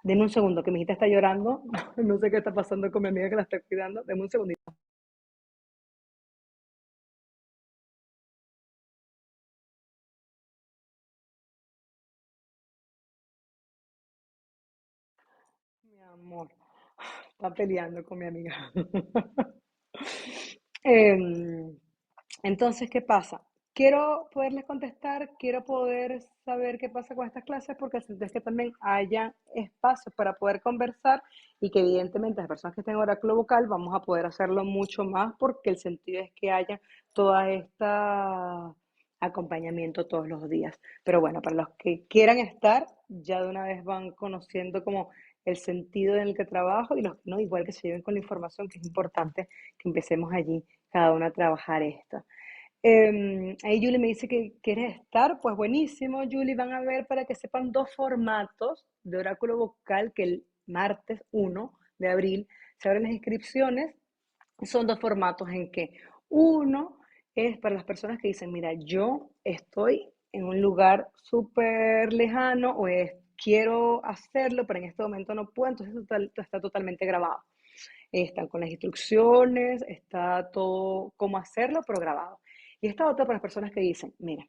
Deme un segundo, que mi hijita está llorando. No sé qué está pasando con mi amiga que la está cuidando. Deme un segundito. Mi amor, está peleando con mi amiga. Em, entonces, ¿qué pasa? Quiero poderles contestar, quiero poder saber qué pasa con estas clases porque es que también haya espacios para poder conversar y que evidentemente las personas que estén en oráculo vocal vamos a poder hacerlo mucho más porque el sentido es que haya toda esta acompañamiento todos los días. Pero bueno, para los que quieran estar, ya de una vez van conociendo como el sentido en el que trabajo y los que no, igual que se lleven con la información, que es importante que empecemos allí cada uno a trabajar esto. Ahí Julie me dice que quiere estar, pues buenísimo, Julie, van a ver para que sepan dos formatos de oráculo vocal que el martes 1 de abril se abren las inscripciones. Son dos formatos en que uno es para las personas que dicen, mira, yo estoy en un lugar súper lejano o quiero hacerlo, pero en este momento no puedo, entonces está totalmente grabado. Están con las instrucciones, está todo cómo hacerlo, pero grabado. Y esta otra para las personas que dicen, mira,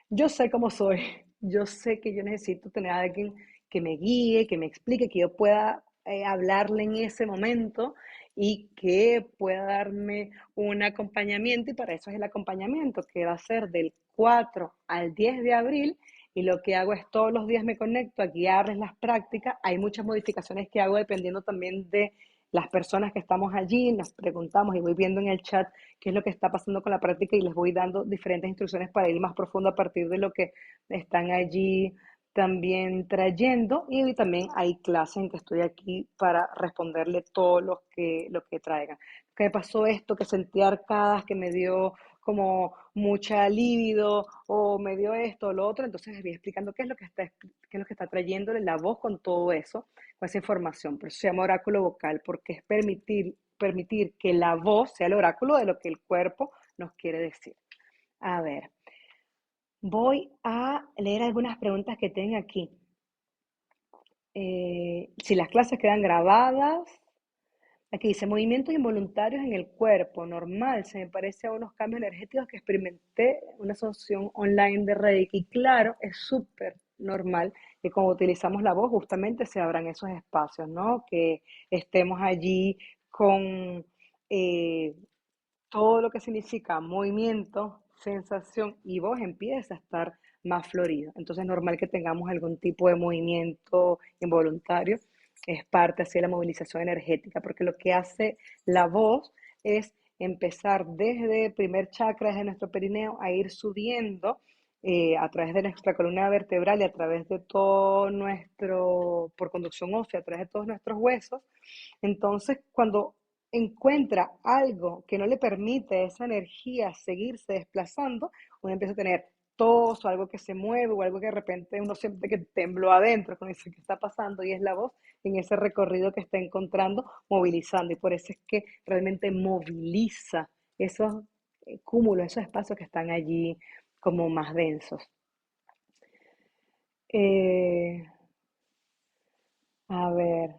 yo sé cómo soy, yo sé que yo necesito tener a alguien que me guíe, que me explique, que yo pueda hablarle en ese momento y que pueda darme un acompañamiento y para eso es el acompañamiento que va a ser del 4 al 10 de abril y lo que hago es todos los días me conecto a guiarles las prácticas. Hay muchas modificaciones que hago dependiendo también de las personas que estamos allí, nos preguntamos y voy viendo en el chat qué es lo que está pasando con la práctica y les voy dando diferentes instrucciones para ir más profundo a partir de lo que están allí también trayendo, y también hay clases en que estoy aquí para responderle todo lo que traigan. Que me pasó esto, que sentí arcadas, que me dio como mucha libido, o me dio esto o lo otro, entonces les voy explicando qué es lo que está trayéndole la voz con todo eso, con esa información. Por eso se llama oráculo vocal, porque es permitir que la voz sea el oráculo de lo que el cuerpo nos quiere decir. A ver, voy a leer algunas preguntas que tengo aquí. Si las clases quedan grabadas, aquí dice movimientos involuntarios en el cuerpo, normal, se me parece a unos cambios energéticos que experimenté en una asociación online de Reiki. Claro, es súper normal que cuando utilizamos la voz justamente se abran esos espacios, ¿no? Que estemos allí con eh, todo lo que significa movimiento, sensación y voz empieza a estar más florido. Entonces es normal que tengamos algún tipo de movimiento involuntario. Es parte así de la movilización energética, porque lo que hace la voz es empezar desde el primer chakra, desde nuestro perineo, a ir subiendo a través de nuestra columna vertebral y a través de todo nuestro, por conducción ósea, a través de todos nuestros huesos. Entonces, cuando encuentra algo que no le permite a esa energía seguirse desplazando, uno empieza a tener tos o algo que se mueve o algo que de repente uno siente que tembló adentro con eso que está pasando y es la voz en ese recorrido que está encontrando, movilizando. Y por eso es que realmente moviliza esos cúmulos, esos espacios que están allí como más densos. Eh, a ver.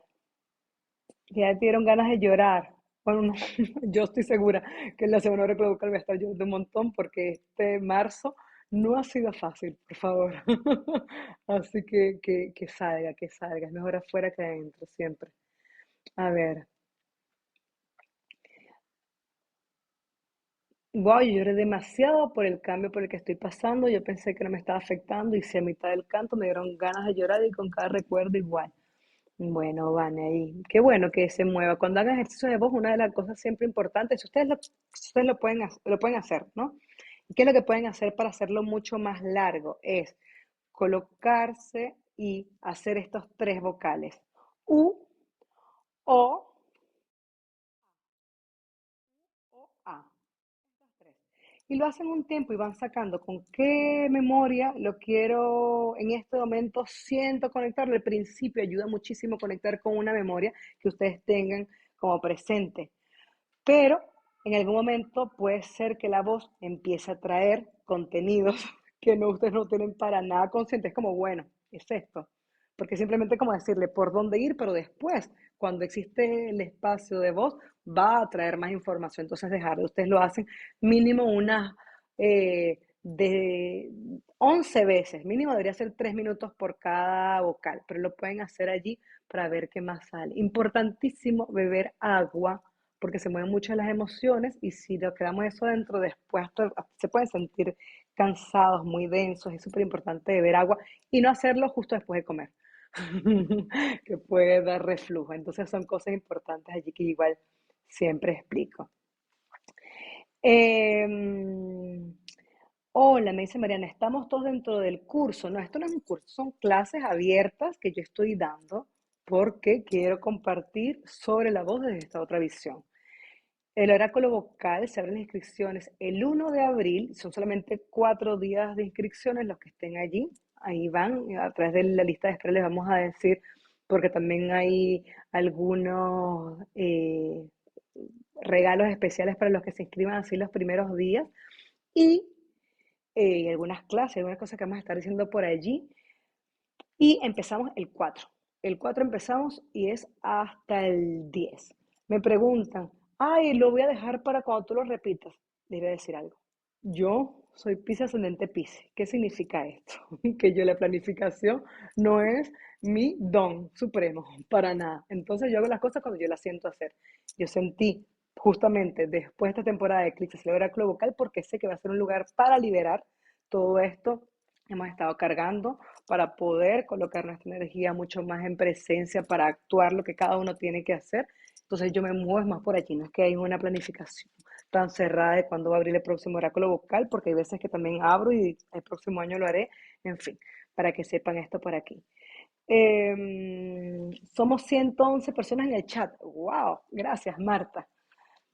Ya te dieron ganas de llorar. Bueno, no, yo estoy segura que en la semana hora voy a estar llorando un montón porque este marzo no ha sido fácil, por favor. Así que salga, que salga. Es mejor afuera que adentro, siempre. A ver. Wow, yo lloré demasiado por el cambio por el que estoy pasando. Yo pensé que no me estaba afectando y si a mitad del canto me dieron ganas de llorar y con cada recuerdo igual. Bueno, Vane, ahí. Qué bueno que se mueva. Cuando hagan ejercicio de voz, una de las cosas siempre importantes, si ustedes lo pueden hacer, ¿no? ¿Y qué es lo que pueden hacer para hacerlo mucho más largo? Es colocarse y hacer estos tres vocales. U, O, A. Estas tres. Y lo hacen un tiempo y van sacando con qué memoria lo quiero en este momento, siento conectarlo. Al principio ayuda muchísimo conectar con una memoria que ustedes tengan como presente. Pero en algún momento puede ser que la voz empiece a traer contenidos que no, ustedes no tienen para nada conscientes. Es como, bueno, es esto. Porque simplemente como decirle por dónde ir, pero después, cuando existe el espacio de voz, va a traer más información. Entonces, dejar, ustedes lo hacen mínimo unas de 11 veces. Mínimo debería ser 3 minutos por cada vocal, pero lo pueden hacer allí para ver qué más sale. Importantísimo beber agua porque se mueven mucho las emociones y si lo quedamos eso dentro, después se pueden sentir cansados, muy densos. Es súper importante beber agua y no hacerlo justo después de comer, que puede dar reflujo. Entonces son cosas importantes allí que igual siempre explico. Em, Hola, me dice Mariana, estamos todos dentro del curso. No, esto no es un curso, son clases abiertas que yo estoy dando porque quiero compartir sobre la voz desde esta otra visión. El oráculo vocal se abren las inscripciones el 1 de abril, son solamente 4 días de inscripciones los que estén allí, ahí van, a través de la lista de espera les vamos a decir, porque también hay algunos regalos especiales para los que se inscriban así los primeros días y algunas clases, algunas cosas que vamos a estar diciendo por allí. Y empezamos el 4. El 4 empezamos y es hasta el 10. Me preguntan, ay, lo voy a dejar para cuando tú lo repitas. Les voy a decir algo. Yo soy Piscis ascendente Piscis. ¿Qué significa esto? Que yo la planificación no es mi don supremo, para nada. Entonces yo hago las cosas cuando yo las siento hacer. Yo sentí justamente después de esta temporada de eclipses el oráculo vocal porque sé que va a ser un lugar para liberar todo esto. Hemos estado cargando para poder colocar nuestra energía mucho más en presencia, para actuar lo que cada uno tiene que hacer. Entonces yo me muevo más por allí, no es que hay una planificación tan cerrada de cuándo va a abrir el próximo oráculo vocal, porque hay veces que también abro y el próximo año lo haré, en fin. para que sepan esto por aquí. Somos 111 personas en el chat. ¡Wow! Gracias, Marta.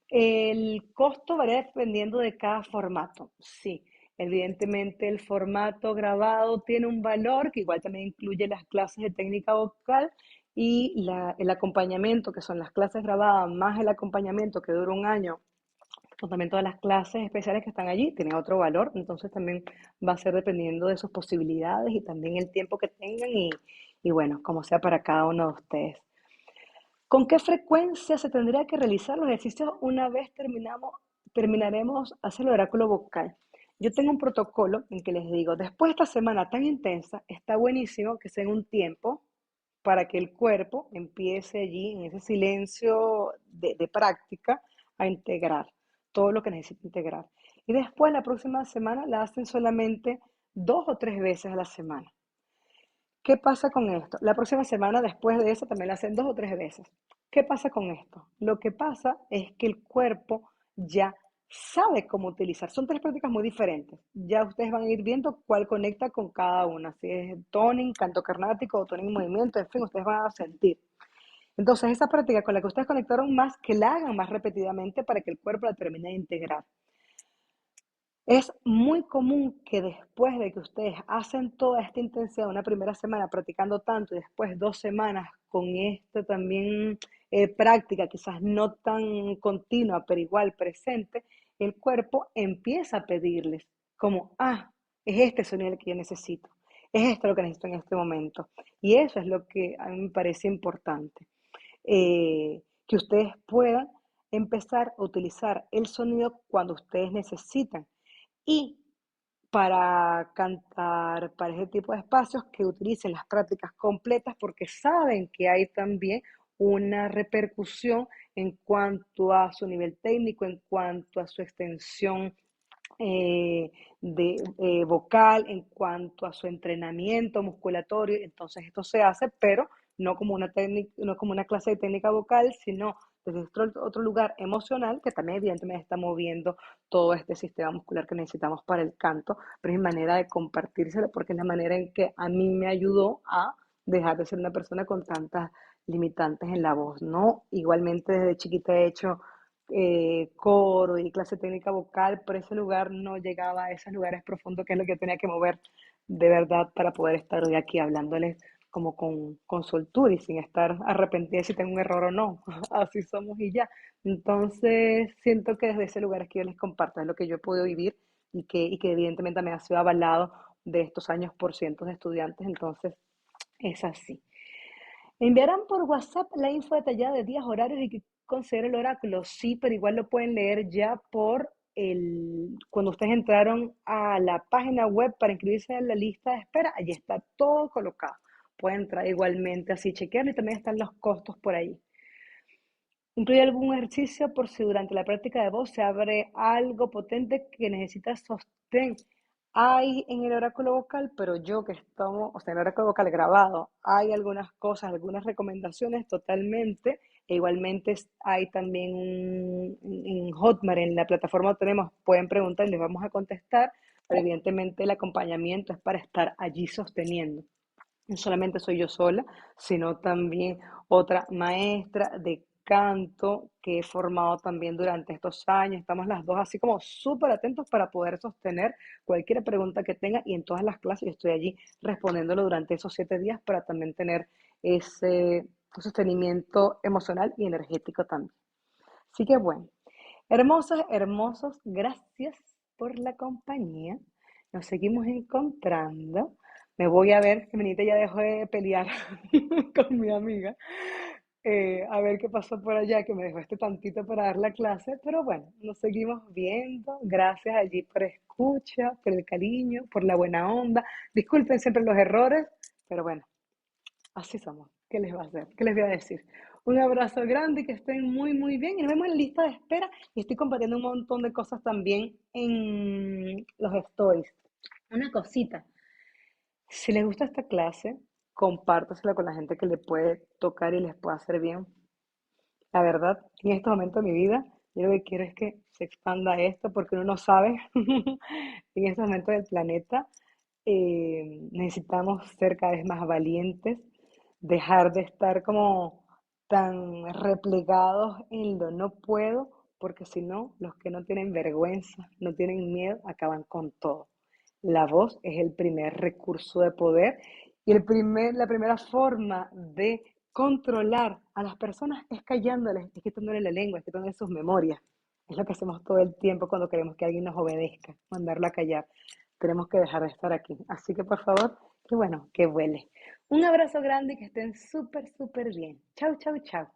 El costo varía dependiendo de cada formato. Sí, evidentemente el formato grabado tiene un valor que igual también incluye las clases de técnica vocal y el acompañamiento, que son las clases grabadas más el acompañamiento que dura un año, pues también todas las clases especiales que están allí tienen otro valor, entonces también va a ser dependiendo de sus posibilidades y también el tiempo que tengan y bueno, como sea para cada uno de ustedes. ¿Con qué frecuencia se tendría que realizar los ejercicios una vez terminaremos hacer el oráculo vocal? Yo tengo un protocolo en que les digo, después de esta semana tan intensa, está buenísimo que sea un tiempo para que el cuerpo empiece allí, en ese silencio de práctica, a integrar todo lo que necesita integrar. Y después, la próxima semana, la hacen solamente 2 o 3 veces a la semana. ¿Qué pasa con esto? La próxima semana, después de eso, también la hacen 2 o 3 veces. ¿Qué pasa con esto? Lo que pasa es que el cuerpo ya sabe cómo utilizar. Son tres prácticas muy diferentes. Ya ustedes van a ir viendo cuál conecta con cada una. Si es toning, canto carnático o toning movimiento, en fin, ustedes van a sentir. Entonces, esa práctica con la que ustedes conectaron más, que la hagan más repetidamente para que el cuerpo la termine de integrar. Es muy común que después de que ustedes hacen toda esta intensidad, una primera semana practicando tanto y después 2 semanas con esta también práctica, quizás no tan continua, pero igual presente, el cuerpo empieza a pedirles como, es este sonido el que yo necesito, es esto lo que necesito en este momento. Y eso es lo que a mí me parece importante, que ustedes puedan empezar a utilizar el sonido cuando ustedes necesitan. Y para cantar, para ese tipo de espacios, que utilicen las prácticas completas porque saben que hay también una repercusión en cuanto a su nivel técnico, en cuanto a su extensión vocal, en cuanto a su entrenamiento musculatorio. Entonces esto se hace, pero no como una técnica, no como una clase de técnica vocal, sino desde otro lugar emocional que también evidentemente está moviendo todo este sistema muscular que necesitamos para el canto, pero es manera de compartírselo porque es la manera en que a mí me ayudó a dejar de ser una persona con tantas limitantes en la voz, ¿no? Igualmente desde chiquita he hecho coro y clase técnica vocal, pero ese lugar no llegaba a esos lugares profundos que es lo que yo tenía que mover de verdad para poder estar hoy aquí hablándoles como con soltura y sin estar arrepentida si tengo un error o no. Así somos y ya. Entonces, siento que desde ese lugar es que yo les comparto, es lo que yo he podido vivir y que evidentemente me ha sido avalado de estos años por cientos de estudiantes. Entonces, es así. Enviarán por WhatsApp la info detallada de días, horarios y que considera el oráculo. Sí, pero igual lo pueden leer ya cuando ustedes entraron a la página web para inscribirse en la lista de espera. Allí está todo colocado. Pueden entrar igualmente así, chequearlo y también están los costos por ahí. Incluye algún ejercicio por si durante la práctica de voz se abre algo potente que necesita sostén. Hay en el oráculo vocal, pero yo que estamos, o sea, en el oráculo vocal grabado, hay algunas cosas, algunas recomendaciones totalmente. E igualmente hay también en Hotmart, en la plataforma que tenemos, pueden preguntar y les vamos a contestar, pero evidentemente el acompañamiento es para estar allí sosteniendo. No solamente soy yo sola, sino también otra maestra de canto que he formado también durante estos años. Estamos las dos así como súper atentos para poder sostener cualquier pregunta que tenga y en todas las clases yo estoy allí respondiéndolo durante esos 7 días para también tener ese sostenimiento emocional y energético también. Así que bueno, hermosas, hermosos, gracias por la compañía. Nos seguimos encontrando. Me voy a ver, que Benita ya dejó de pelear con mi amiga. A ver qué pasó por allá, que me dejó este tantito para dar la clase. Pero bueno, nos seguimos viendo. Gracias allí por escucha, por el cariño, por la buena onda. Disculpen siempre los errores, pero bueno, así somos. ¿Qué les va a hacer? ¿Qué les voy a decir? Un abrazo grande y que estén muy, muy bien. Y nos vemos en la lista de espera. Y estoy compartiendo un montón de cosas también en los stories. Una cosita. Si les gusta esta clase, compártasela con la gente que le puede tocar y les pueda hacer bien. La verdad, en este momento de mi vida, yo lo que quiero es que se expanda esto porque uno no sabe en este momento del planeta necesitamos ser cada vez más valientes, dejar de estar como tan replegados en lo no puedo, porque si no, los que no tienen vergüenza, no tienen miedo, acaban con todo. La voz es el primer recurso de poder y la primera forma de controlar a las personas es callándoles, es quitándole la lengua, es quitándole sus memorias. Es lo que hacemos todo el tiempo cuando queremos que alguien nos obedezca, mandarlo a callar. Tenemos que dejar de estar aquí. Así que por favor, que bueno, que vuele. Un abrazo grande y que estén súper, súper bien. Chau, chau, chau.